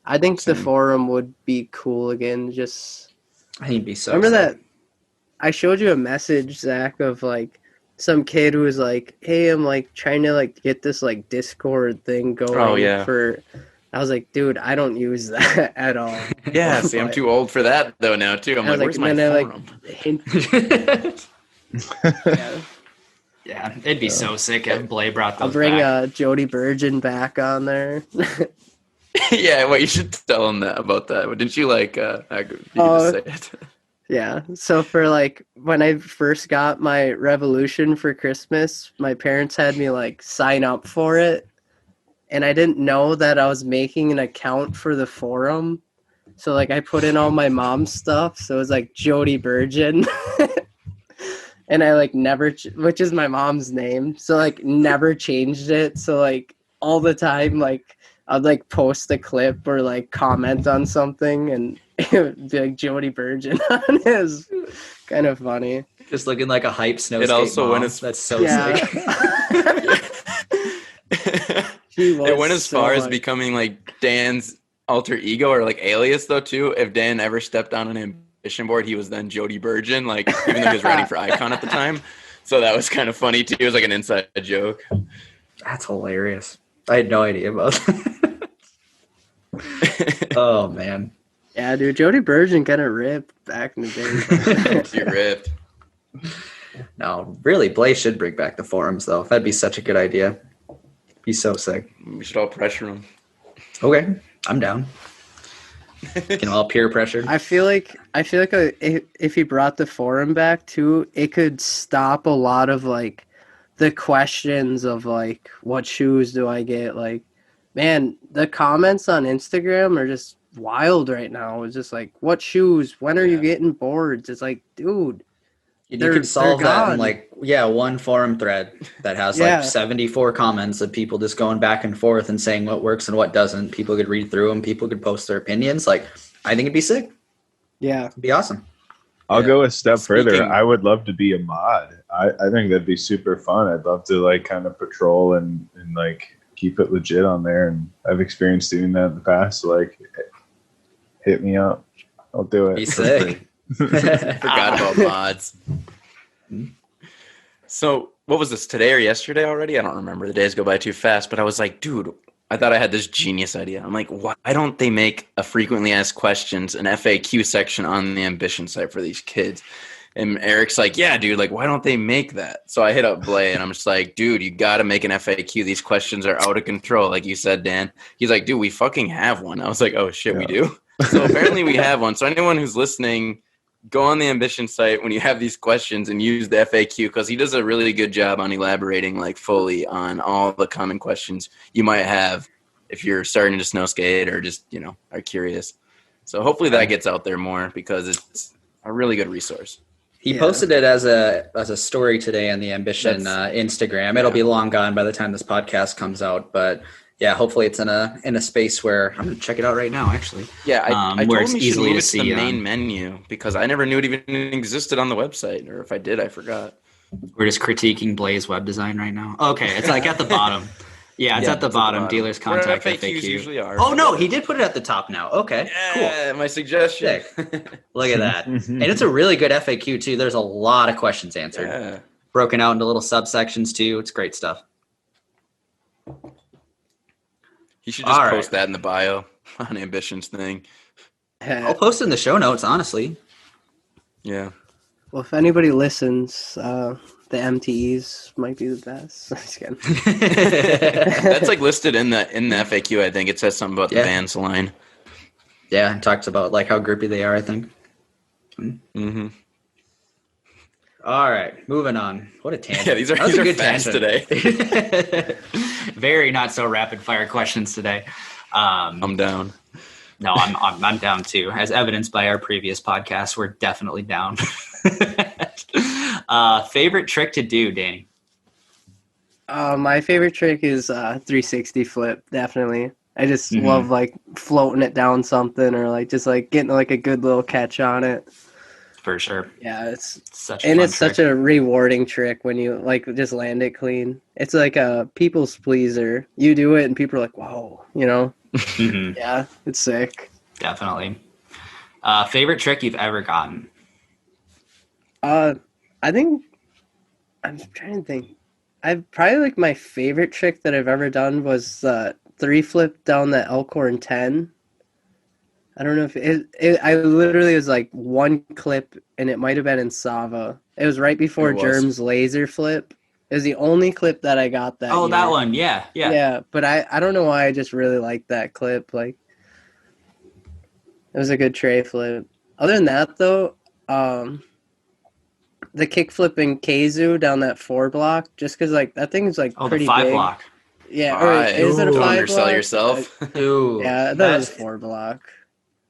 I think the Same. forum would be cool again. Just I think it'd be so. remember sick. that I showed you a message, Zach, of like some kid who was like, "Hey, I'm like trying to like get this like Discord thing going." Oh, yeah. I was like, dude, I don't use that at all. Yeah, see, I'm But too old for that though now too. I'm I was like, where's my and then I, forum? hint, yeah. Yeah, it'd be so sick if Blay brought those I'll bring back. Jody Bergeon back on there. Yeah, well, you should tell him that about that. Didn't you like? You can Oh. just say it. Yeah. So for like when I first got my Revolution for Christmas, my parents had me like sign up for it, and I didn't know that I was making an account for the forum. So like I put in all my mom's stuff, so it was like Jody Bergeon. And I like never, which is my mom's name, so like never changed it. So like all the time, like I'd like post a clip or like comment on something, and it would be like Jody Bergeon on it. It was kind of funny. Just looking like a hype Snowskate It also mom. went as- That's so Yeah. sick. He was It went as so far as much. becoming like Dan's alter ego or like alias though too. If Dan ever stepped on an ambition board, he was then Jody Bergeon, like even though he was writing for Icon at the time. So that was kind of funny too. It was like an inside joke. That's hilarious. I had no idea about that. Oh man. Yeah, dude, Jody Bergeon kind of ripped back in the day. You ripped. No, really, Blay should bring back the forums though. That'd be such a good idea. Be so sick. We should all pressure him. Okay, I'm down. Getting all peer pressured. I feel like if he brought the forum back too, it could stop a lot of like the questions of like what shoes do I get? Like, man, the comments on Instagram are just wild right now. It's just like, what shoes? When are you getting boards? It's like, dude, You they're- could solve they're that in gone. like one forum thread that has Yeah. like 74 comments of people just going back and forth and saying what works and what doesn't. People could read through them. People could post their opinions. Like, I think it'd be sick. yeah. It'd be awesome. I'll Yeah. go a step further. Speaking- I would love to be a mod. I think that'd be super fun. I'd love to like kind of patrol and like keep it legit on there. And I've experienced doing that in the past. So like, hit me up. I'll do it. Be sick. Forgot about mods. So what was this, today or yesterday already? I don't remember. The days go by too fast. But I was like, dude, I thought I had this genius idea. I'm like, why don't they make a frequently asked questions, an FAQ section on the Ambition site for these kids? And Eric's like, yeah, dude, like, why don't they make that? So I hit up Blay and I'm just like, dude, you got to make an FAQ. These questions are out of control. Like you said, Dan. He's like, dude, we fucking have one. I was like, oh shit, we do. So apparently we have one. So anyone who's listening, go on the Ambition site when you have these questions and use the FAQ, because he does a really good job on elaborating like fully on all the common questions you might have if you're starting to snow skate or just, you know, are curious. So hopefully that gets out there more because it's a really good resource. He Yeah. posted it as a story today on the Ambition That's- Instagram. It'll be long gone by the time this podcast comes out, but yeah, hopefully it's in a space where I'm gonna check it out right now. Actually, Yeah, I where told it's him he should easily move to it to the see, main menu because I never knew it even existed on the website, or if I did, I forgot. we're just critiquing Blaze web design right now. Okay, it's like at the bottom. Yeah, it's at the bottom. Dealers Where contact FAQs FAQ. usually are. Oh no, he did put it at the top now. Okay, Yeah, my suggestion. Look at that. And it's a really good FAQ too. There's a lot of questions answered, Yeah. broken out into little subsections too. It's great stuff. He should just All post right. that in the bio on Ambition's thing. I'll post it in the show notes, honestly. Yeah. Well, if anybody listens, the MTEs might be the best. Just kidding. That's like listed in the FAQ, I think. It says something about the Yeah. Vans line. Yeah, it talks about like how grippy they are, I think. Mm-hmm. All right, moving on. What a tangent. Yeah, these are That was a good fast tangent. today. Very not so rapid fire questions today. I'm down. No, I'm down too. As evidenced by our previous podcast, we're definitely down. Favorite trick to do, Danny? My favorite trick is 360 flip, definitely. I just love like floating it down something or like just like getting like a good little catch on it. for sure. Yeah, it's Such a and fun it's trick. such a rewarding trick when you like just land it clean. It's like a people's pleaser. You do it and people are like, "Whoa," you know? Mhm. Yeah, it's sick. Definitely. Favorite trick you've ever gotten? I think I'm trying to think. I've probably like my favorite trick that I've ever done was three flip down the Elkhorn 10. I don't know if I literally was like one clip and it might have been in Sava. It was right before It was. Germ's laser flip. It was the only clip that I got that Oh, year. that one. Yeah. Yeah, but I don't know why I just really liked that clip. Like it was a good tray flip. Other than that though, the kick flip in Keizu down that 4 block, just because like that thing's like Oh, the pretty 5 big. block. Yeah, or Five. is it a Ooh. Don't 5 undersell block? yourself. Dude. Yeah, I thought it That's, was 4 block.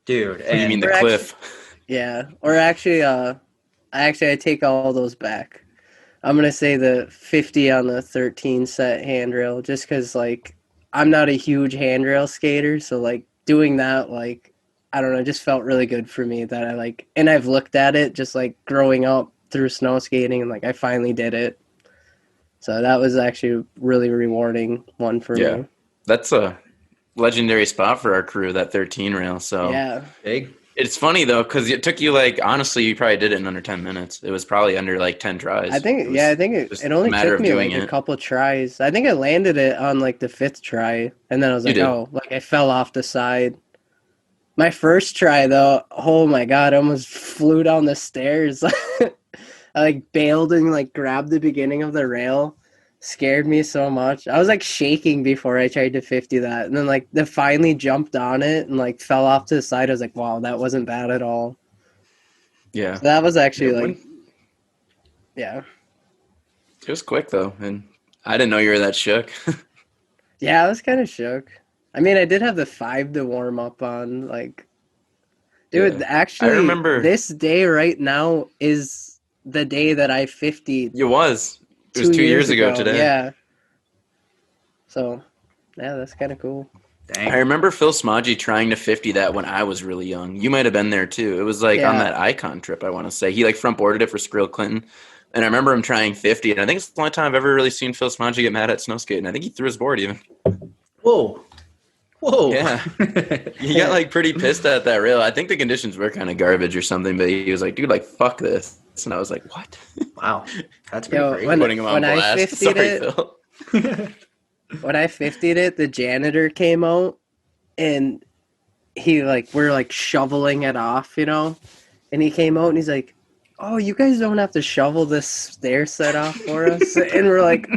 dude. What do you mean And the Or cliff? Yeah, or actually, I take all those back. I'm gonna say the 50 on the 13 set handrail, just because like I'm not a huge handrail skater, so like doing that, like I don't know, just felt really good for me that I like, and I've looked at it just like growing up through snow skating, and like I finally did it. So that was actually a really rewarding one for Yeah. me. That's a legendary spot for our crew, that 13 rail. So Yeah, big. it's funny though, because it took you like, honestly, you probably did it in under 10 minutes. It was probably under like 10 tries. I think was I think just it only a matter took of me doing like a it. couple tries. I think I landed it on like the 5th try, and then I was You like, did. oh, like I fell off the side. My first try though, oh my god, I almost flew down the stairs. I like bailed and like grabbed the beginning of the rail. Scared me so much. I was like shaking before I tried to 50 that, and then like the finally jumped on it and like fell off to the side. I was like, wow, that wasn't bad at all. Yeah. So that was actually It like, went- yeah. It was quick though, and I didn't know you were that shook. Yeah, I was kind of shook. I mean, I did have the 5 to warm up on. Like, dude, Yeah. actually, I remember this day right now is the day that I 50'd it was 2 2 years years ago today. Yeah. So, yeah, that's kind of cool. I Dang. remember Phil Smodgy trying to 50 that when I was really young. You might have been there too. It was like on Yeah. that Icon trip, I want to say. He like front boarded it for Skrill Clinton. And I remember him trying 50, and I think it's the only time I've ever really seen Phil Smodgy get mad at Snowskate, and I think he threw his board even. Whoa. Whoa. Yeah. He got like pretty pissed at that rail. I think the conditions were kind of garbage or something, but he was like, dude, like, fuck this. And I was like, what? Wow. That's pretty Yo, crazy. when- Putting him on I blast. 50'd Sorry, it- Phil. When I 50'd it, the janitor came out and he like we're like shoveling it off, you know? And he came out and he's like, "Oh, you guys don't have to shovel this stair set off for us." And we're like,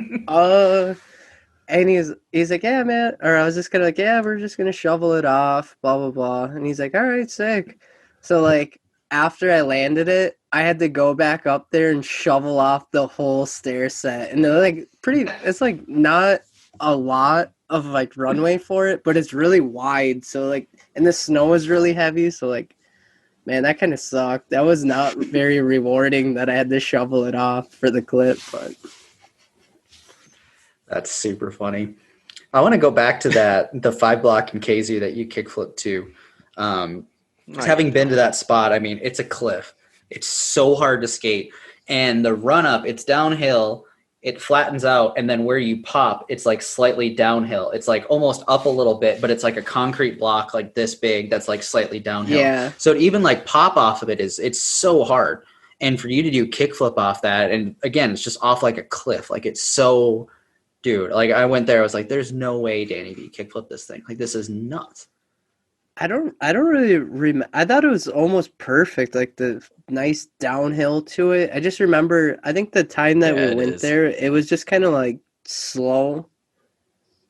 and he's like, "Yeah, man." Or I was just gonna like, "Yeah, we're just gonna shovel it off, blah blah blah." And he's like, "All right, sick." So like after I landed it, I had to go back up there and shovel off the whole stair set. And they're like pretty it's like not a lot of like runway for it, but it's really wide. So like and the snow is really heavy, so like man, that kind of sucked. That was not very rewarding that I had to shovel it off for the clip, but That's super funny. I want to go back to the 5 block in KZ that you kickflip to. Having been to that spot, I mean, it's a cliff. It's so hard to skate. And the run up, it's downhill, it flattens out, and then where you pop, it's like slightly downhill. It's like almost up a little bit, but it's like a concrete block like this big that's like slightly downhill. yeah. So to even like pop off of it's so hard. And for you to do kickflip off that, and again, it's just off like a cliff. Like it's so, dude, like I went there, I was like, there's no way Danny V kickflip this thing. Like this is nuts. I don't really remember. I thought it was almost perfect, like the nice downhill to it. I just remember, I think the time that Yeah, we it went is. there, it was just kind of like slow.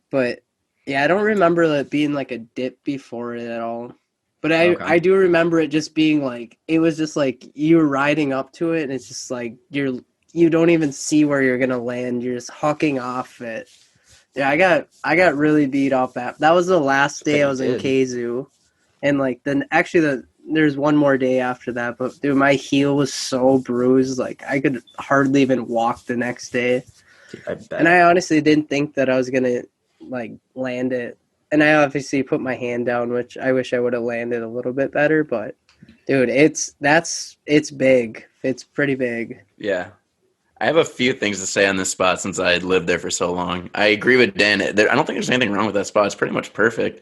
But yeah, I don't remember it being like a dip before it at all. But Okay. I do remember it just being like, it was just like you were riding up to it and it's just like you don't even see where you're going to land. You're just hucking off it. Yeah, I got really beat up that was the last day I was in did. Keizu. And like there's one more day after that, but dude, my heel was so bruised, like I could hardly even walk the next day. I bet. And I honestly didn't think that I was gonna like land it. And I obviously put my hand down, which I wish I would have landed a little bit better, but Dude, it's big. It's pretty big. Yeah. I have a few things to say on this spot since I had lived there for so long. I agree with Dan. I don't think there's anything wrong with that spot. It's pretty much perfect.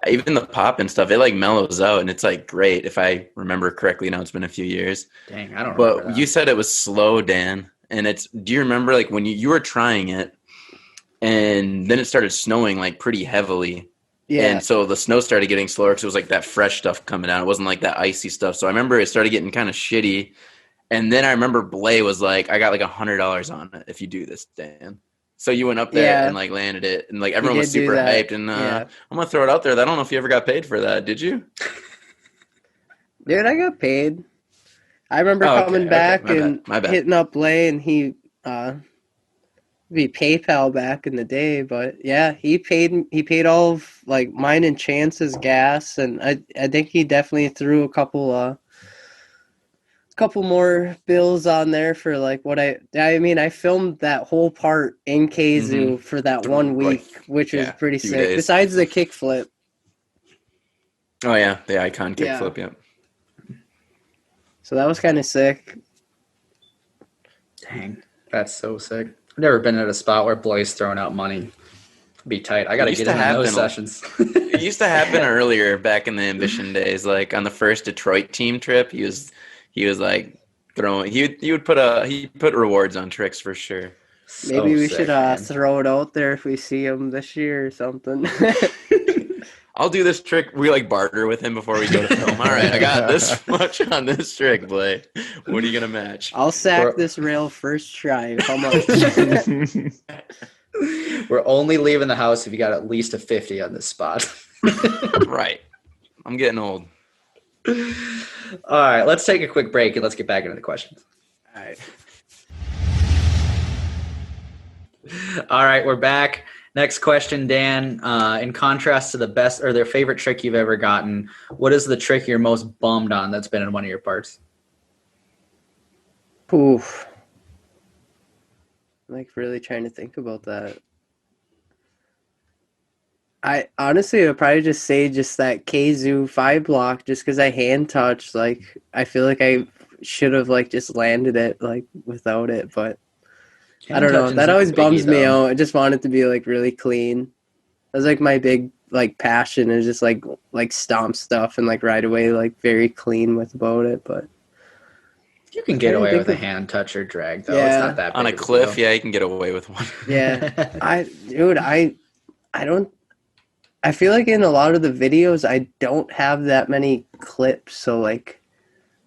Even the pop and stuff, it like mellows out and it's like great if I remember correctly. Now it's been a few years. Dang, I don't remember But that. you said it was slow, Dan. And do you remember like when you were trying it and then it started snowing like pretty heavily? Yeah. And so the snow started getting slower because it was like that fresh stuff coming out. It wasn't like that icy stuff. So I remember it started getting kind of shitty. And then I remember Blay was like, I got like $100 on it if you do this, Dan. So you went up there and like landed it, and like everyone was super hyped. And I'm gonna throw it out there. I don't know if you ever got paid for that. Did you? Dude, I got paid. I remember coming back and hitting up Blay, and he PayPal back in the day. But yeah, he paid all of like mine and Chance's gas, and I think he definitely threw a couple more bills on there for like what I mean, I filmed that whole part in Kazoo for that 1 week, which was pretty sick. Days. Besides the kickflip. Oh yeah, the icon kickflip, yeah. So that was kind of sick. Dang, that's so sick. I've never been at a spot where Blaze throwing out money. It'd be tight. I got to get in on those sessions. It used to happen earlier back in the Ambition days. Like on the first Detroit team trip, he was like throwing. He put rewards on tricks for sure. Maybe we should throw it out there if we see him this year or something. I'll do this trick. We like barter with him before we go to film. All right, I got this much on this trick, Blay. What are you gonna match? I'll sack this rail first try. How much? We're only leaving the house if you got at least a 50 on this spot. Right. I'm getting old. All right, let's take a quick break and let's get back into the questions. All right. All right, we're back. Next question, Dan. In contrast to the best or their favorite trick you've ever gotten, what is the trick you're most bummed on that's been in one of your parts? Oof. I'm like really trying to think about that. I honestly would probably just say just that Kazoo 5 block just because I hand touched. Like, I feel like I should have like just landed it like without it, but I don't know. That always bums me out. I just want it to be like really clean. That's like my big like passion is just like stomp stuff and like right away like very clean with about it. But you can get away with a hand touch or drag though. Yeah. It's not that big on a cliff. Yeah, you can get away with one. Yeah, I feel like in a lot of the videos I don't have that many clips, so like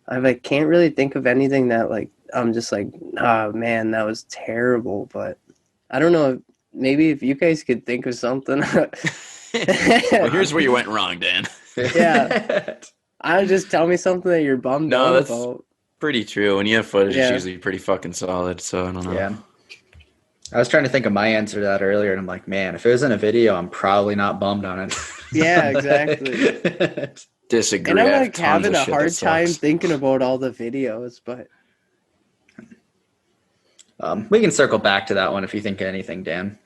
I can't really think of anything that like I'm just like, oh man, that was terrible. But I don't know. Maybe if you guys could think of something. Well, here's where you went wrong, Dan. Yeah. Just tell me something that you're bummed out that's about. Pretty true. When you have footage, it's usually pretty fucking solid. So I don't know. Yeah. I was trying to think of my answer to that earlier, and I'm like, man, if it was in a video, I'm probably not bummed on it. Yeah, exactly. Disagree. And I'm like having a hard time thinking about all the videos, but we can circle back to that one if you think of anything, Dan.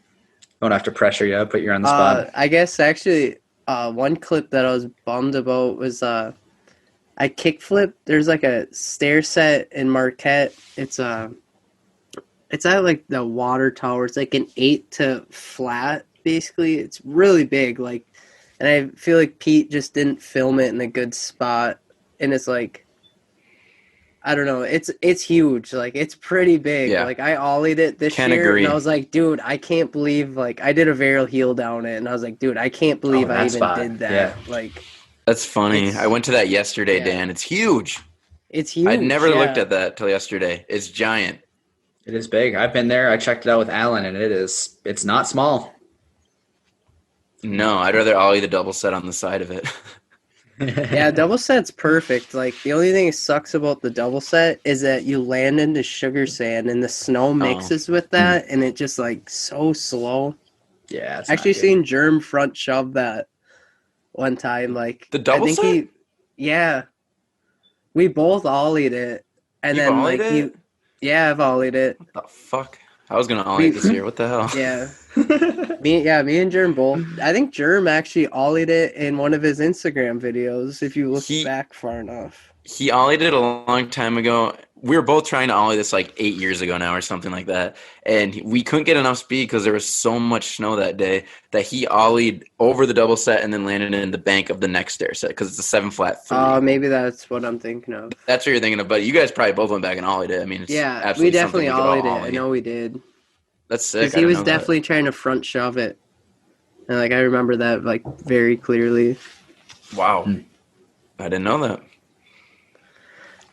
Don't have to pressure you, put you on the spot. I guess actually one clip that I was bummed about was I kickflip. There's like a stair set in Marquette. It's at like the water tower. It's like an 8 to flat, basically. It's really big. Like, and I feel like Pete just didn't film it in a good spot. And it's like, I don't know. It's huge. Like, it's pretty big. Yeah. Like, I ollied it this year. Agree. And I was like, dude, I can't believe, like, I did a varial heel down it. And I was like, dude, I can't believe I even did that. Yeah. Like, that's funny. I went to that yesterday, Dan. It's huge. It's huge. I'd never looked at that till yesterday. It's giant. It is big. I've been there. I checked it out with Alan, and it's not small. No, I'd rather ollie the double set on the side of it. Yeah, double set's perfect. Like, the only thing that sucks about the double set is that you land into sugar sand, and the snow mixes with that, and it just, like, so slow. Yeah, it's actually seen Germ front shove that one time. Like, the double set? Yeah. We both ollied it. And then, like, it? Yeah, I've ollied it. What the fuck? I was gonna ollie this year. What the hell? Yeah. Me and Germ both. I think Germ actually ollied it in one of his Instagram videos, if you look back far enough. He ollied it a long time ago. We were both trying to ollie this like 8 years ago now or something like that. And we couldn't get enough speed because there was so much snow that day that he ollied over the double set and then landed in the bank of the next stair set because it's a 7-flat 3. Maybe that's what I'm thinking of. That's what you're thinking of, but you guys probably both went back and ollied it. I mean, it's absolutely we definitely ollied it. ollie. I know we did. That's sick. Because he was definitely trying to front shove it. And like I remember that like very clearly. Wow. I didn't know that.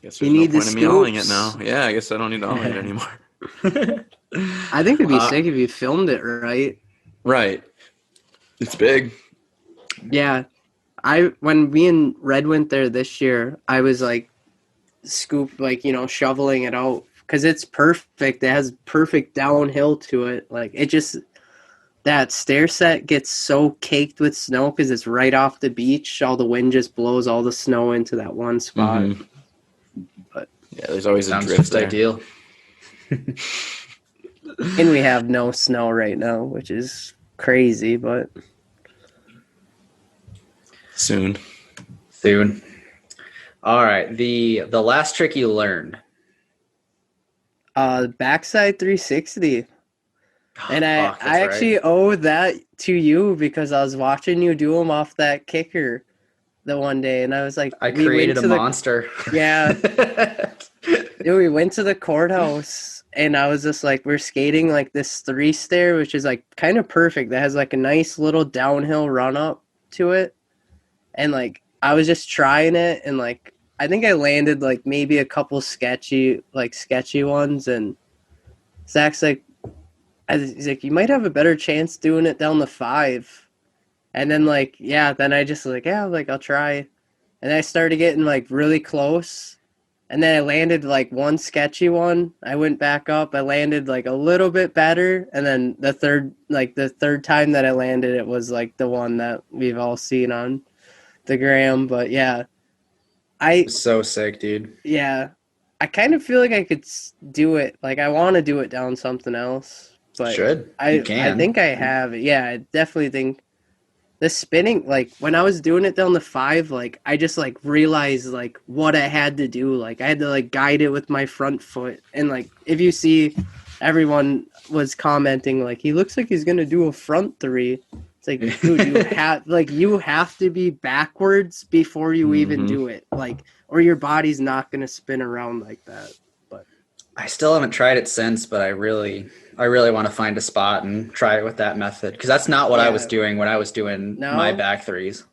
Guess you there's need no point the in me ollieing it scoops. now. Yeah, I guess I don't need to ollie it anymore. I think it'd be sick if you filmed it right. Right. It's big. Yeah. When me and Red went there this year, I was like shoveling it out because it's perfect. It has perfect downhill to it. Like it just, that stair set gets so caked with snow because it's right off the beach. All the wind just blows all the snow into that one spot. Mm-hmm. But yeah, there's always a drift just there. Ideal. And we have no snow right now, which is crazy, but Soon. All right. The last trick you learned. Backside 360. And I Fuck, actually owe that to you because I was watching you do them off that kicker the one day, and I was like, I created a monster. Yeah. Dude, we went to the courthouse, and I was just like, we're skating like this 3 stair, which is like kind of perfect. That has like a nice little downhill run up to it. And like, I was just trying it, and like, I think I landed like maybe a couple sketchy ones, and Zach's like, he's like, you might have a better chance doing it down the 5. And then like, then I just like, I'll try. And I started getting like really close. And then I landed like one sketchy one. I went back up. I landed like a little bit better. And then the third time that I landed, it was like the one that we've all seen on the gram. But yeah, So sick, dude. Yeah, I kind of feel like I could do it. Like I want to do it down something else. But I think I have it. Yeah, I definitely think the spinning, like when I was doing it down the 5, like I just like realized like what I had to do. Like I had to like guide it with my front foot. And like if you see, everyone was commenting like he looks like he's gonna do a front 3. It's like, dude, you have to be backwards before you even do it. Like, or your body's not gonna spin around like that. But I still haven't tried it since, but I really want to find a spot and try it with that method because that's not what I was doing when I was doing my back 3s.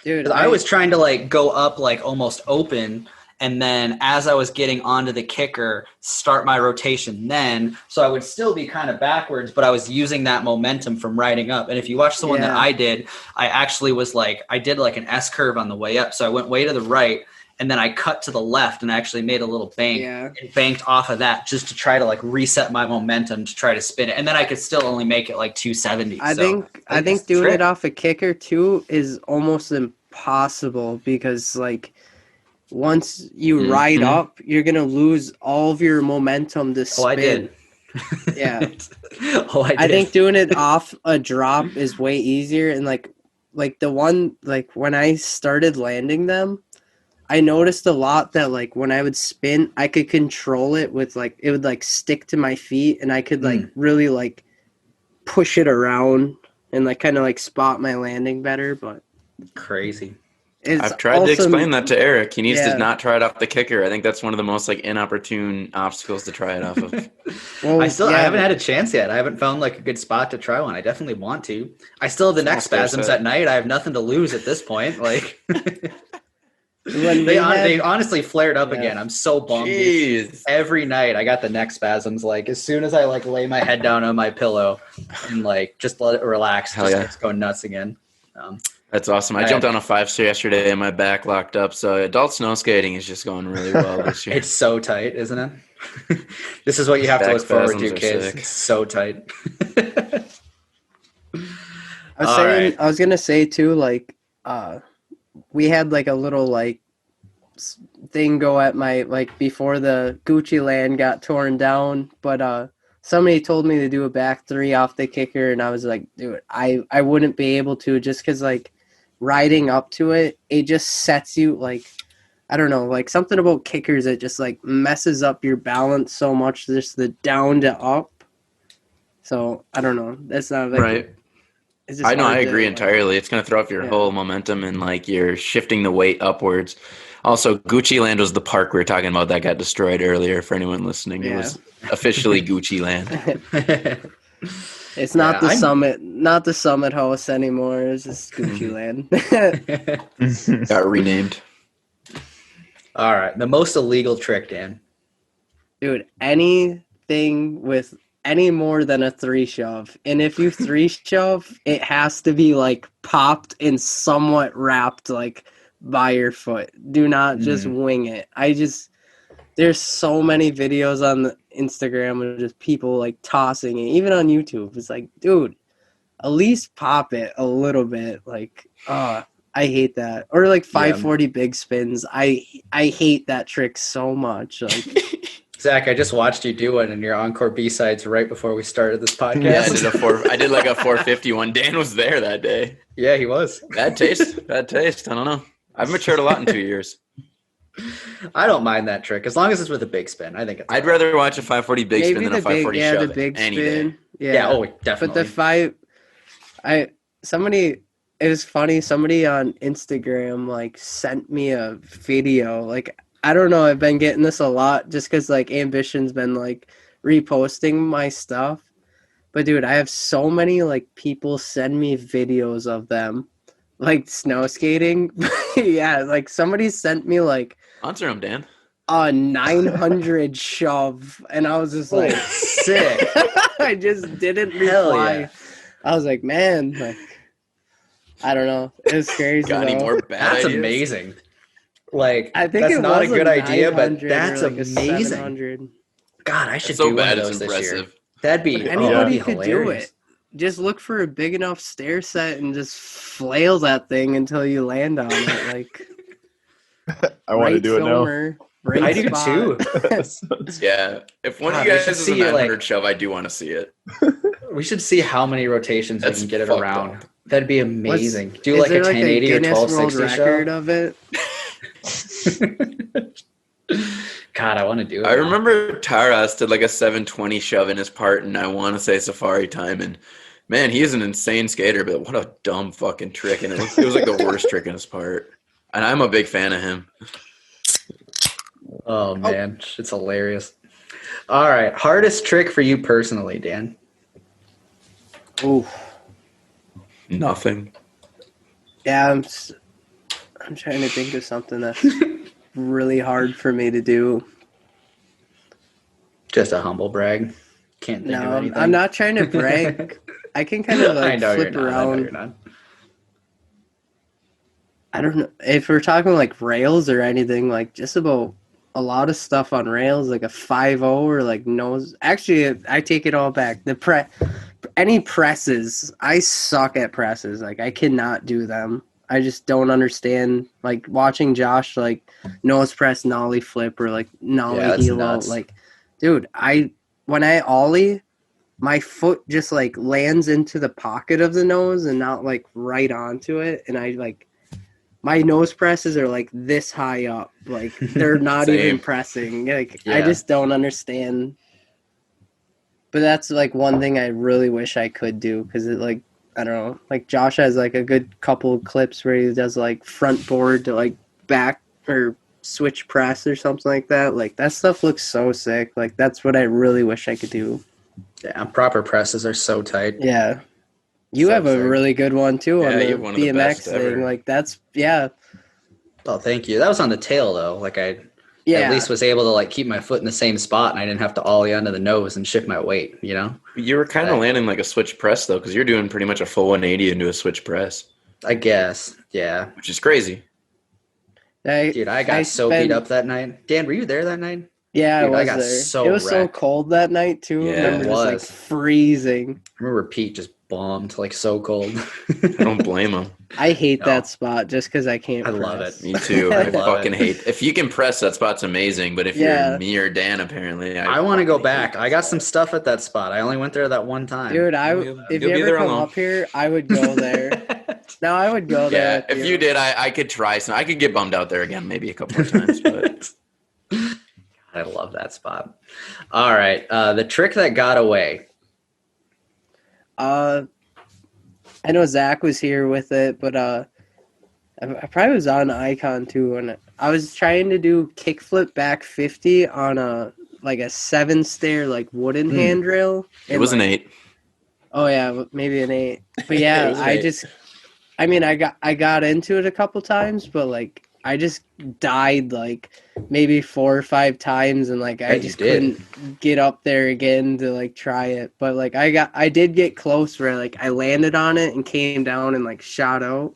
Dude, I was trying to like go up like almost open, and then as I was getting onto the kicker, start my rotation then. So I would still be kind of backwards, but I was using that momentum from riding up. And if you watch the one that I did, I actually was like, I did like an S curve on the way up. So I went way to the right, and then I cut to the left and actually made a little bank and banked off of that just to try to like reset my momentum to try to spin it. And then I could still only make it like 270. I think doing it off a kicker too is almost impossible because like once you ride up, you're going to lose all of your momentum to spin. Oh, I did. Yeah. I think doing it off a drop is way easier. And like the one, like when I started landing them, I noticed a lot that like when I would spin, I could control it with like, it would like stick to my feet and I could like really like push it around and like kind of like spot my landing better. But crazy. I've tried to explain that to Eric. He needs to not try it off the kicker. I think that's one of the most like inopportune obstacles to try it off of. Well, I haven't had a chance yet. I haven't found like a good spot to try one. I definitely want to. I still have the neck spasms at night. I have nothing to lose at this point. Like they honestly flared up again. I'm so bummed. Every night I got the neck spasms. Like as soon as I like lay my head down on my pillow and like just let it relax, it's going nuts again. That's awesome. I jumped on a 5-stair yesterday and my back locked up. So adult snow skating is just going really well this year. It's so tight, isn't it? This is what you have to look forward to, kids. Sick. It's so tight. I was gonna say too, like we had like a little like thing go at my like before the Gucci land got torn down, but somebody told me to do a back three off the kicker, and I was like, dude, I wouldn't be able to, just because like riding up to it, it just sets you like, I don't know, like something about kickers, it just like messes up your balance so much, just the down to up. So I don't know. That's not like, right. It's just I know, I hard to, agree like, entirely. It's going to throw off your whole momentum, and like you're shifting the weight upwards. Also, Gucci Land was the park we were talking about that got destroyed earlier. For anyone listening, it was officially Gucci Land. It's not not the Summit House anymore. It's just Gucci Land. Got renamed. All right, the most illegal trick, Dan. Dude, anything with any more than a 3-shove. And if you 3-shove, it has to be like popped and somewhat wrapped like by your foot. Do not just wing it. There's so many videos on the Instagram of just people like tossing it, even on YouTube. It's like, dude, at least pop it a little bit. Like, I hate that. Or like 540 big spins. I hate that trick so much. Like, Zach, I just watched you do it in your Encore B-sides right before we started this podcast. Yeah, I did like a 450 one. Dan was there that day. Yeah, he was. Bad taste. I don't know. I've matured a lot in 2 years. I don't mind that trick as long as it's with a big spin. I think it's. I'd rather watch a 540 big spin than a 540 shove. The big any spin. Day. Yeah. Oh, definitely. But it was funny. Somebody on Instagram like sent me a video. Like, I don't know. I've been getting this a lot just because like Ambition's been like reposting my stuff. But dude, I have so many like people send me videos of them like snow skating. Yeah, like somebody sent me like answer him, Dan. A 900 shove, and I was just like, sick. I just didn't reply. Yeah. I was like, man, like, I don't know. It was crazy. Got any more bad That's ideas? Amazing. Like, I think that's not a good idea, but that's like amazing. God, I should so do bad one of those it's impressive. This year. That'd be anybody could hilarious. do it. Just look for a big enough stair set and just flail that thing until you land on it. Like, I want to do it now. I do too. Yeah, if one of you guys is a 900 shove, I do want to see it. We should see how many rotations we can get it around. Up. That'd be amazing. Do like a 1080 or 1260 record of it. God, I want to do it. I remember Taras did like a 720 shove in his part, and I want to say Safari Time, and man, he is an insane skater, but what a dumb fucking trick, and it was like the worst trick in his part. And I'm a big fan of him. Oh man, it's hilarious. All right, hardest trick for you personally, Dan? Ooh, nothing. Yeah, I'm trying to think of something that's really hard for me to do. Just a humble brag. Can't think of anything. I'm not trying to brag. I can kind of like flip around. I don't know if we're talking like rails or anything, like just about a lot of stuff on rails, like a 5.0 or like nose. Actually, I take it all back. Any presses, I suck at presses. Like I cannot do them. I just don't understand. Like watching Josh like nose press nollie flip or like nollie helo. Like, dude, when I ollie, my foot just like lands into the pocket of the nose and not like right onto it, and I like. My nose presses are like this high up. Like they're not even pressing. Like I just don't understand. But that's like one thing I really wish I could do because it like I don't know. Like Josh has like a good couple of clips where he does like front board to like back or switch press or something like that. Like that stuff looks so sick. Like that's what I really wish I could do. Yeah, proper presses are so tight. Yeah. You have a really good one too on the BMX thing. Like that's Oh, thank you. That was on the tail though. Like I at least was able to like keep my foot in the same spot, and I didn't have to ollie onto the nose and shift my weight. You know. You were kind of landing like a switch press though, because you're doing pretty much a full 180 into a switch press. I guess. Yeah. Which is crazy. Dude, I got beat up that night. Dan, were you there that night? Yeah, dude, I was there. It was so cold that night too. Yeah, it was like freezing. I remember Pete just bombed, like so cold. I don't blame him. I hate No. that spot just because I can't. I love press. it. Me too. I I love fucking it. hate. If you can press, that spot's amazing. But if Yeah. you're me or Dan, apparently, I want to go fucking hate back. that I got spot. some stuff at that spot. I only went there that one time. Dude, You'll if be you ever there come alone. up here, I would go there. No, I would go there. Yeah, if you did, I could try some. I could get bummed out there again, maybe a couple more times. But I love that spot. All right, the trick that got away. I know Zach was here with it, but I probably was on Icon too, and I was trying to do kickflip back 50 on a 7-stair wooden handrail. it was an 8. Oh yeah, maybe an 8. But It yeah, was an 8. I got into it a couple times, but I just died maybe 4 or 5 times, and I just couldn't get up there again to try it. But I did get close where I landed on it and came down and shot out.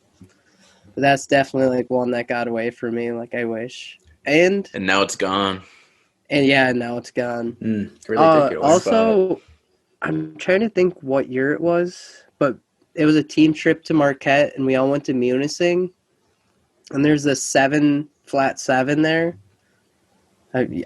But that's definitely one that got away from me. I wish. And now it's gone. and yeah, now it's gone. Really did get away. Also, I'm trying to think what year it was, but it was a team trip to Marquette, and we all went to Munising. And there's a flat 7 there.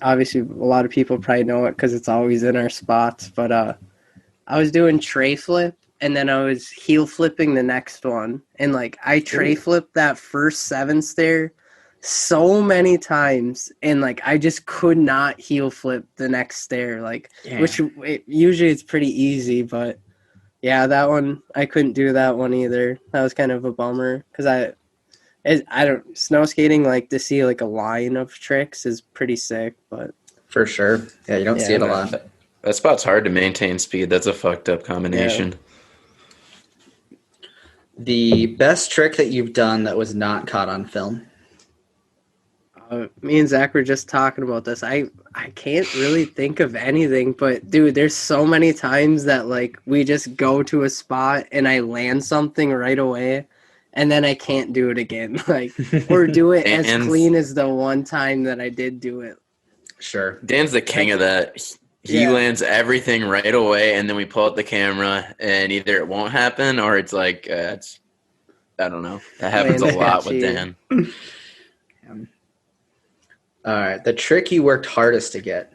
Obviously, a lot of people probably know it because it's always in our spots. But I was doing tray flip, and then I was heel flipping the next one. And I tray flipped that first 7-stair so many times, and I just could not heel flip the next stair. Usually it's pretty easy, but yeah, that one I couldn't do that one either. That was kind of a bummer because I don't snow skating to see a line of tricks is pretty sick, but For sure. Yeah, you don't see it a lot. That spot's hard to maintain speed. That's a fucked up combination. Yeah. The best trick that you've done that was not caught on film. Me and Zach were just talking about this. I can't really think of anything, but dude, there's so many times that we just go to a spot and I land something right away, and then I can't do it again. Or do it as clean as the one time that I did do it. Sure. Dan's the king of that. He lands everything right away, and then we pull out the camera, and either it won't happen or it's it's I don't know. That happens a lot with Dan. All right, the trick you worked hardest to get.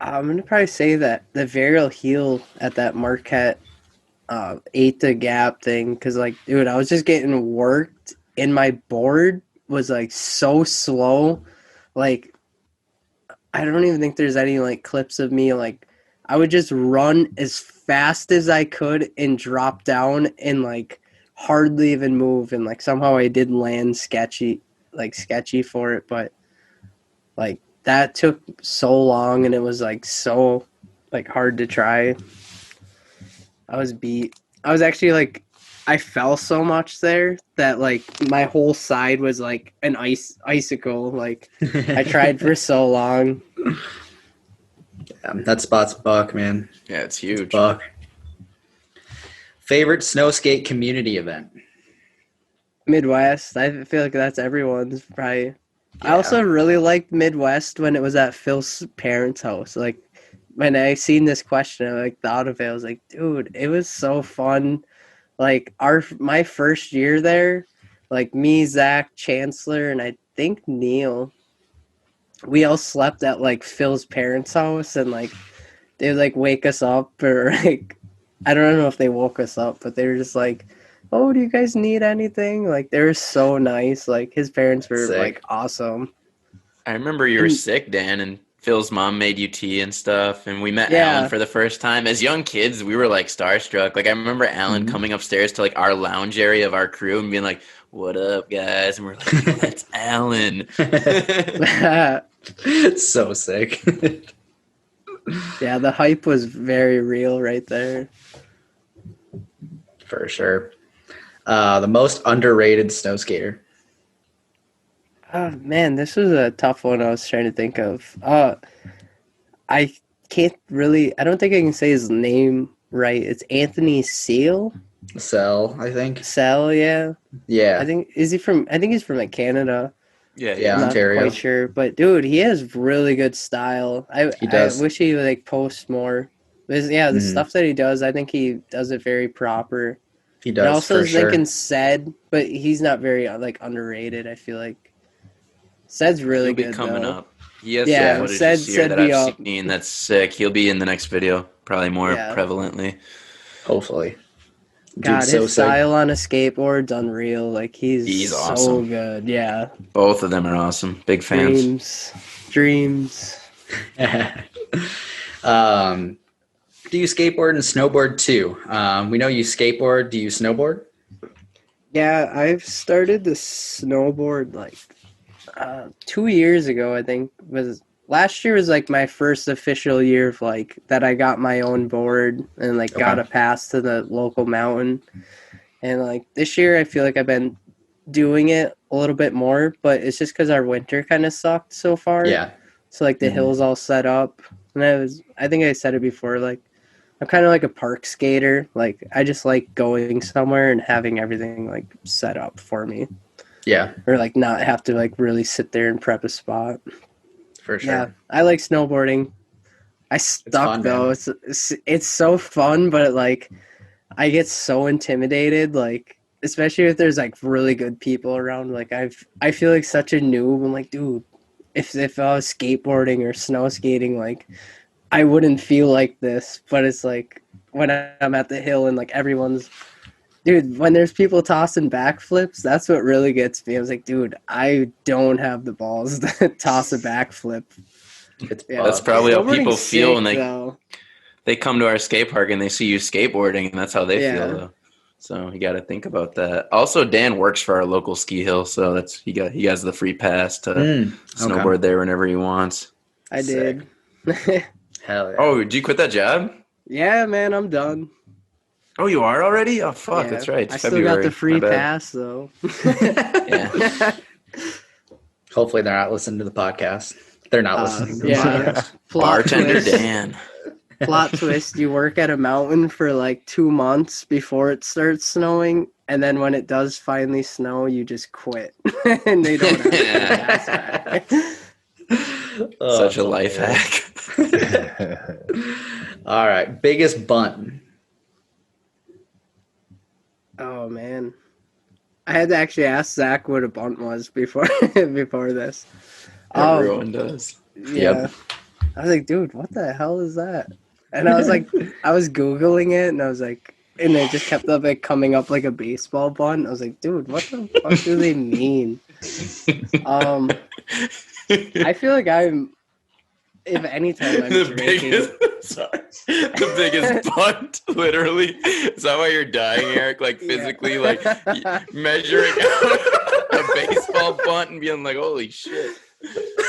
I'm gonna probably say that the varial heel at that Marquette 8 to gap thing, because dude, I was just getting worked, and my board was so slow. I don't even think there's any clips of me. I would just run as fast as I could and drop down and hardly even move, and somehow I did land sketchy for it, but that took so long, and it was so hard to try. I was beat. I was actually I fell so much there that my whole side was an icicle. I tried for so long. Yeah, that spot's buck, man. Yeah, it's huge. It's buck. Favorite snow skate community event? Midwest. I feel like that's everyone's probably. Yeah. I also really liked Midwest when it was at Phil's parents' house. When I seen this question, I thought of it. I was like, dude, it was so fun. My first year there, me, Zach, Chancellor, and I think Neil, we all slept at Phil's parents' house, and they would wake us up, or I don't know if they woke us up, but they were just oh, do you guys need anything? They were so nice. His parents were Sick. awesome. I remember you were sick, Dan, and Phil's mom made you tea and stuff, and we met Alan for the first time. As young kids, we were starstruck. I remember Alan coming upstairs to our lounge area of our crew and being like, "What up, guys?" And we're like, "Oh, that's Alan." It's so sick. Yeah, the hype was very real right there. For sure. The most underrated snow skater. Oh man, this was a tough one I was trying to think of. I can't really. I don't think I can say his name right. It's Anthony Seal. Sell, I think. Sell, yeah. Yeah. I think he's from Canada. Yeah, I'm Ontario. not quite sure, but dude, he has really good style. He does. I wish he would post more. But the stuff that he does, I think he does it very proper. He And does, also for sure. thinking Sed, but he's not very like underrated. I feel like Sed's really He'll be good coming though. up. He has Yeah, some footage Sed- this year Sed that be I've up. seen that's sick. He'll be in the next video, probably more Yeah. prevalently. Hopefully. God, Dude's so his sick. style on a skateboard's unreal. Like he's so awesome. good. Yeah, Both of them are awesome. Big fans. dreams. Do you skateboard and snowboard too? We know you skateboard. Do you snowboard? Yeah, I've started to snowboard like 2 years ago. I think last year was like my first official year of like that I got my own board and like got a pass to the local mountain. And like this year I feel like I've been doing it a little bit more, but it's just because our winter kind of sucked so far. Yeah. So like the hill's all set up. And I think I said it before, like I'm kind of like a park skater. Like I just like going somewhere and having everything like set up for me. Yeah. Or like not have to like really sit there and prep a spot. For sure. Yeah, I like snowboarding. I stuck fun, though. man. It's so fun, but like I get so intimidated. Like especially if there's like really good people around. Like I feel like such a noob. I'm like, dude, if I was skateboarding or snow skating, like I wouldn't feel like this. But it's like when I'm at the hill and like everyone's. Dude, when there's people tossing backflips, that's what really gets me. I was like, dude, I don't have the balls to toss a backflip. That's probably how people feel when though. they come to our skate park and they see you skateboarding, and that's how they Yeah. feel though. So you got to think about that. Also, Dan works for our local ski hill, so he has the free pass to snowboard there whenever he wants. I did. Hell yeah. Oh, did you quit that job? Yeah, man, I'm done. Oh, you are already? Oh, fuck, Yeah. that's right. It's I still February. got the free My bad. pass though. Yeah. Hopefully they're not listening to the podcast. They're not listening to the yeah. podcast. Bartender Dan. Plot twist, you work at a mountain for like 2 months before it starts snowing, and then when it does finally snow, you just quit. And they don't have to pass back. Such a life hack. All right. Biggest bunt. Oh man, I had to actually ask Zach what a bunt was before this. Everyone does. Yeah, Yep. I was like, dude, what the hell is that? And I was like, I was googling it, and I was like, and it just kept up like coming up like a baseball bunt. I was like, dude, what the fuck do they mean? I feel like if anytime I'm drinking. The biggest bunt, literally. Is that why you're dying, Eric? Like physically, like measuring out a baseball bunt and being like, "Holy shit!"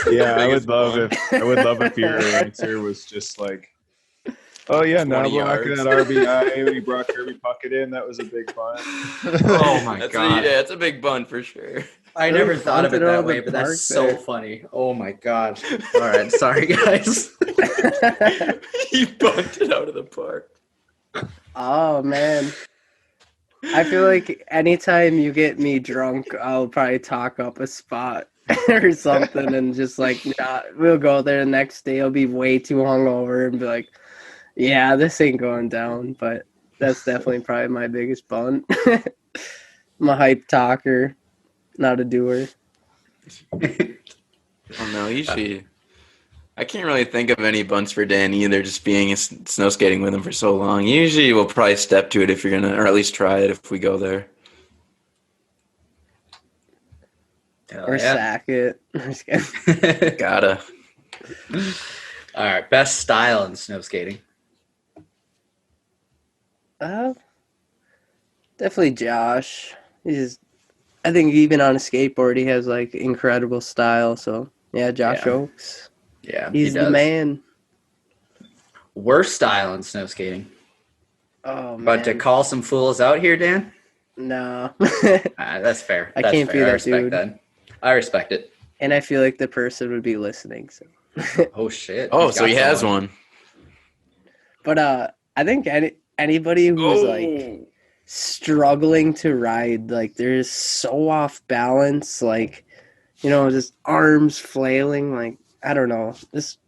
Yeah, I would love if your answer was just like, "Oh yeah, 20 Knobloch at RBI when he brought Kirby Puckett in. That was a big bunt." Oh my God. That's a big bunt for sure. I never thought of it bunted out that of way, the but that's park so there. funny. Oh my God. All right. Sorry, guys. He bunted out of the park. Oh man, I feel like anytime you get me drunk, I'll probably talk up a spot or something, and just like, nah, we'll go there the next day. I'll be way too hungover and be like, yeah, this ain't going down. But that's definitely probably my biggest bunt. I'm a hype talker, not a doer. Oh no, usually I can't really think of any bunts for Dan either. Just being snow skating with him for so long. Usually we'll probably step to it if you're gonna, or at least try it if we go there. Or sack it. I'm just kidding. Gotta. All right. Best style in snow skating. Definitely Josh. I think even on a skateboard, he has like incredible style. So yeah, Josh Yeah. Oakes. Yeah. He's he the does. man. Worst style in snow skating. Oh man. About to call some fools out here, Dan? No. That's fair. I That's can't fair. be that I respect dude. that. I respect it. And I feel like the person would be listening. So. Oh shit. Oh, He's so got he has someone. one. But I think anybody who's like struggling to ride, like they're so off balance, like, you know, just arms flailing, like I don't know. Just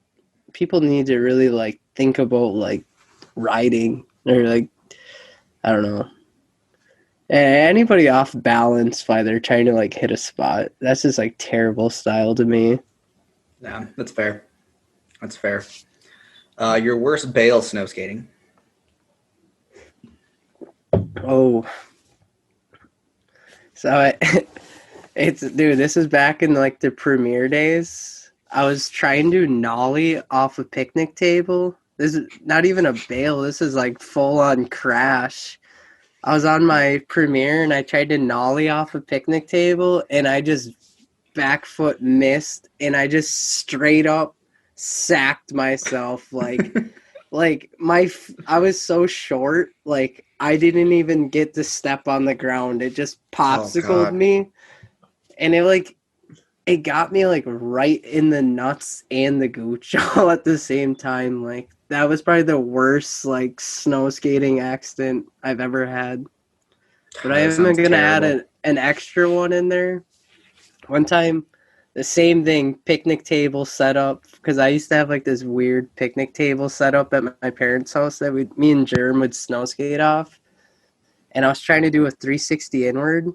people need to really like think about like riding or like, I don't know. Anybody off balance while they're trying to like hit a spot, that's just like terrible style to me. Yeah, that's fair. That's fair. Your worst bail snow skating? Oh, so this is back in like the premiere days. I was trying to nollie off a picnic table. This is not even a bail. This is like full on crash. I was on my premiere and I tried to nollie off a picnic table and I just back foot missed and I just straight up sacked myself like I was so short, like I didn't even get to step on the ground. It just popsicled me, and it got me like right in the nuts and the gooch all at the same time. Like that was probably the worst like snow skating accident I've ever had. But I am gonna add an extra one in there. One time, the same thing, picnic table set up, because I used to have like this weird picnic table set up at my parents' house that me and Jerm would snow skate off. And I was trying to do a 360 inward,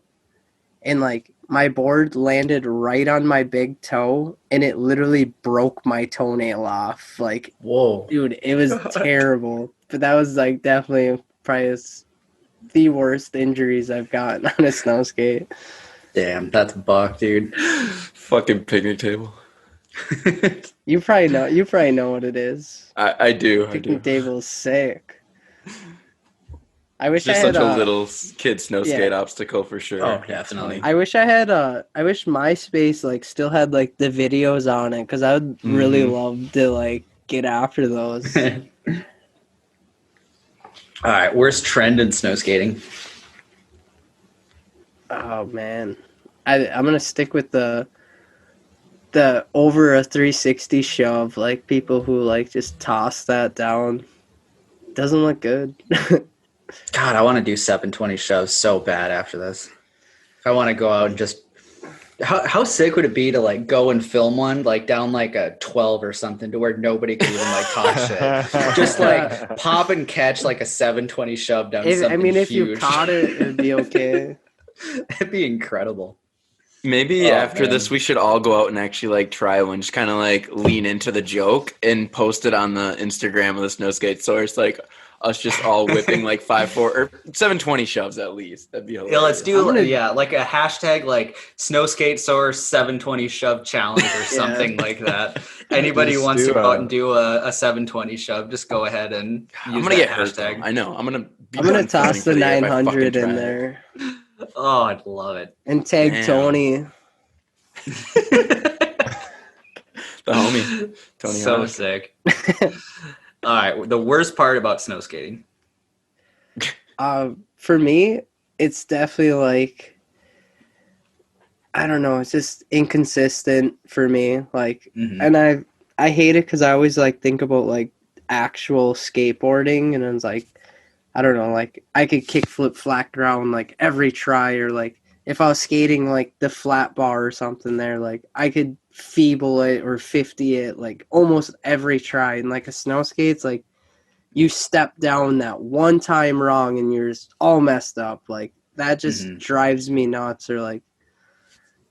and like my board landed right on my big toe, and it literally broke my toenail off. Like, whoa, dude, it was terrible. But that was like definitely probably the worst injuries I've gotten on a snow skate. Damn, that's buck, dude. Fucking picnic table. You probably know what it is. I do. Picnic table is sick. I wish just I had such a little kid snow skate obstacle for sure. Oh, definitely. I wish MySpace like still had like the videos on it, because I would really love to like get after those. All right, worst trend in snow skating? Oh man, I'm gonna stick with the over a 360 shove. Like people who like just toss that down. Doesn't look good. God, I want to do 720 shoves so bad after this. I want to go out and just. How sick would it be to like go and film one like down like a 12 or something to where nobody can even like talk shit? Just like pop and catch like a 720 shove down something huge. If you caught it, it'd be okay. It'd be incredible. Maybe after this, we should all go out and actually like try one. Just kind of like lean into the joke and post it on the Instagram of the Snow Skate Source. Like us just all whipping like 5-4 or 720 shoves at least. That'd be hilarious. Yeah, let's do like a hashtag like Snow Skate Source 720 shove challenge or something like that. Anybody who wants to go out and do a 720 shove, just go ahead and use that hashtag. I know. I'm gonna toss the 900 in there. Oh, I'd love it. And tag Tony. The homie. Tony so Hawk. Sick. All right, the worst part about snow skating? For me, it's definitely like, I don't know, it's just inconsistent for me. Like, and I hate it because I always like think about like actual skateboarding, and I was like, I don't know, like I could kickflip flat ground like every try, or like if I was skating like the flat bar or something there, like I could feeble it or 50 it like almost every try. And like a snow skate's like you step down that one time wrong and you're just all messed up. Like that just drives me nuts. Or like,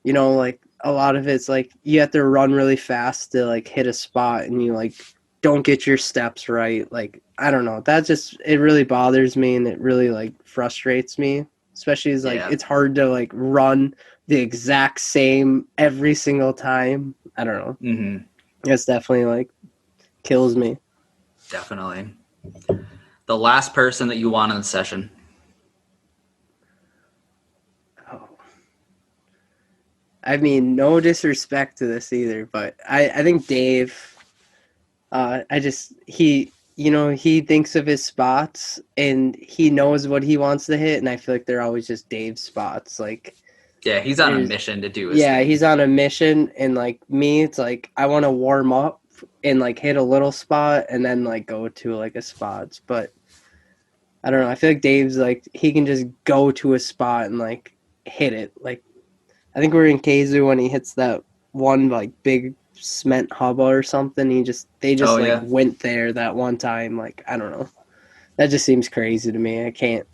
you know, like a lot of it's like you have to run really fast to like hit a spot and you like don't get your steps right. Like I don't know, that just, it really bothers me and it really like frustrates me, especially as like it's hard to like run the exact same every single time. I don't know. It's definitely like kills me. Definitely. The last person that you want in the session? Oh, I mean, no disrespect to this either, but I think Dave, he thinks of his spots and he knows what he wants to hit, and I feel like they're always just Dave's spots. Like, yeah, he's on a mission to do his thing. He's on a mission, and like me, it's like I want to warm up and like hit a little spot and then like go to like a spot. But I don't know, I feel like Dave's like he can just go to a spot and like hit it. Like I think we're in Keizu when he hits that one like big cement hubba or something. They just went there that one time. Like I don't know. That just seems crazy to me. I can't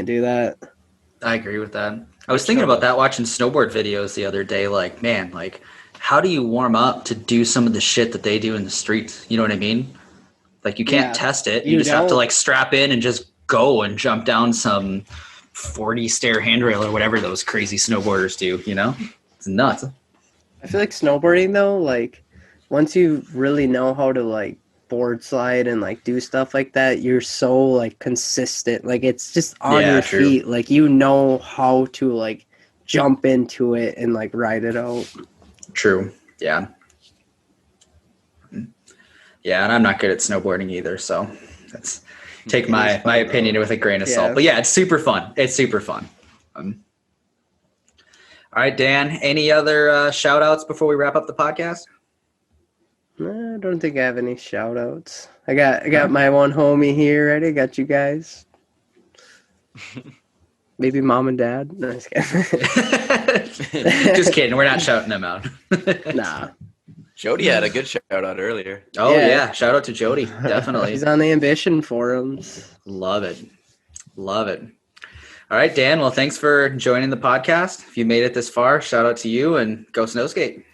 do that. I agree with that. I was thinking about that watching snowboard videos the other day. Like, man, like, how do you warm up to do some of the shit that they do in the streets? You know what I mean? Like, you can't test it. You just have to like strap in and just go and jump down some 40 stair handrail or whatever those crazy snowboarders do. You know, it's nuts. I feel like snowboarding though, like once you really know how to like board slide and like do stuff like that, you're so like consistent. Like it's just on your feet. Like you know how to like jump into it and like ride it out. True. Yeah. Yeah, and I'm not good at snowboarding either, so that's take my opinion with a grain of salt. But yeah, it's super fun. It's super fun. All right, Dan, any other shout outs before we wrap up the podcast? I don't think I have any shout outs. I got my one homie here ready. Got you guys. Maybe mom and dad. No, just kidding. Just kidding. We're not shouting them out. Nah. Jody had a good shout out earlier. Oh yeah. Shout out to Jody. Definitely. He's on the Ambition forums. Love it. Love it. All right, Dan. Well, thanks for joining the podcast. If you made it this far, shout out to you and go Snowskate.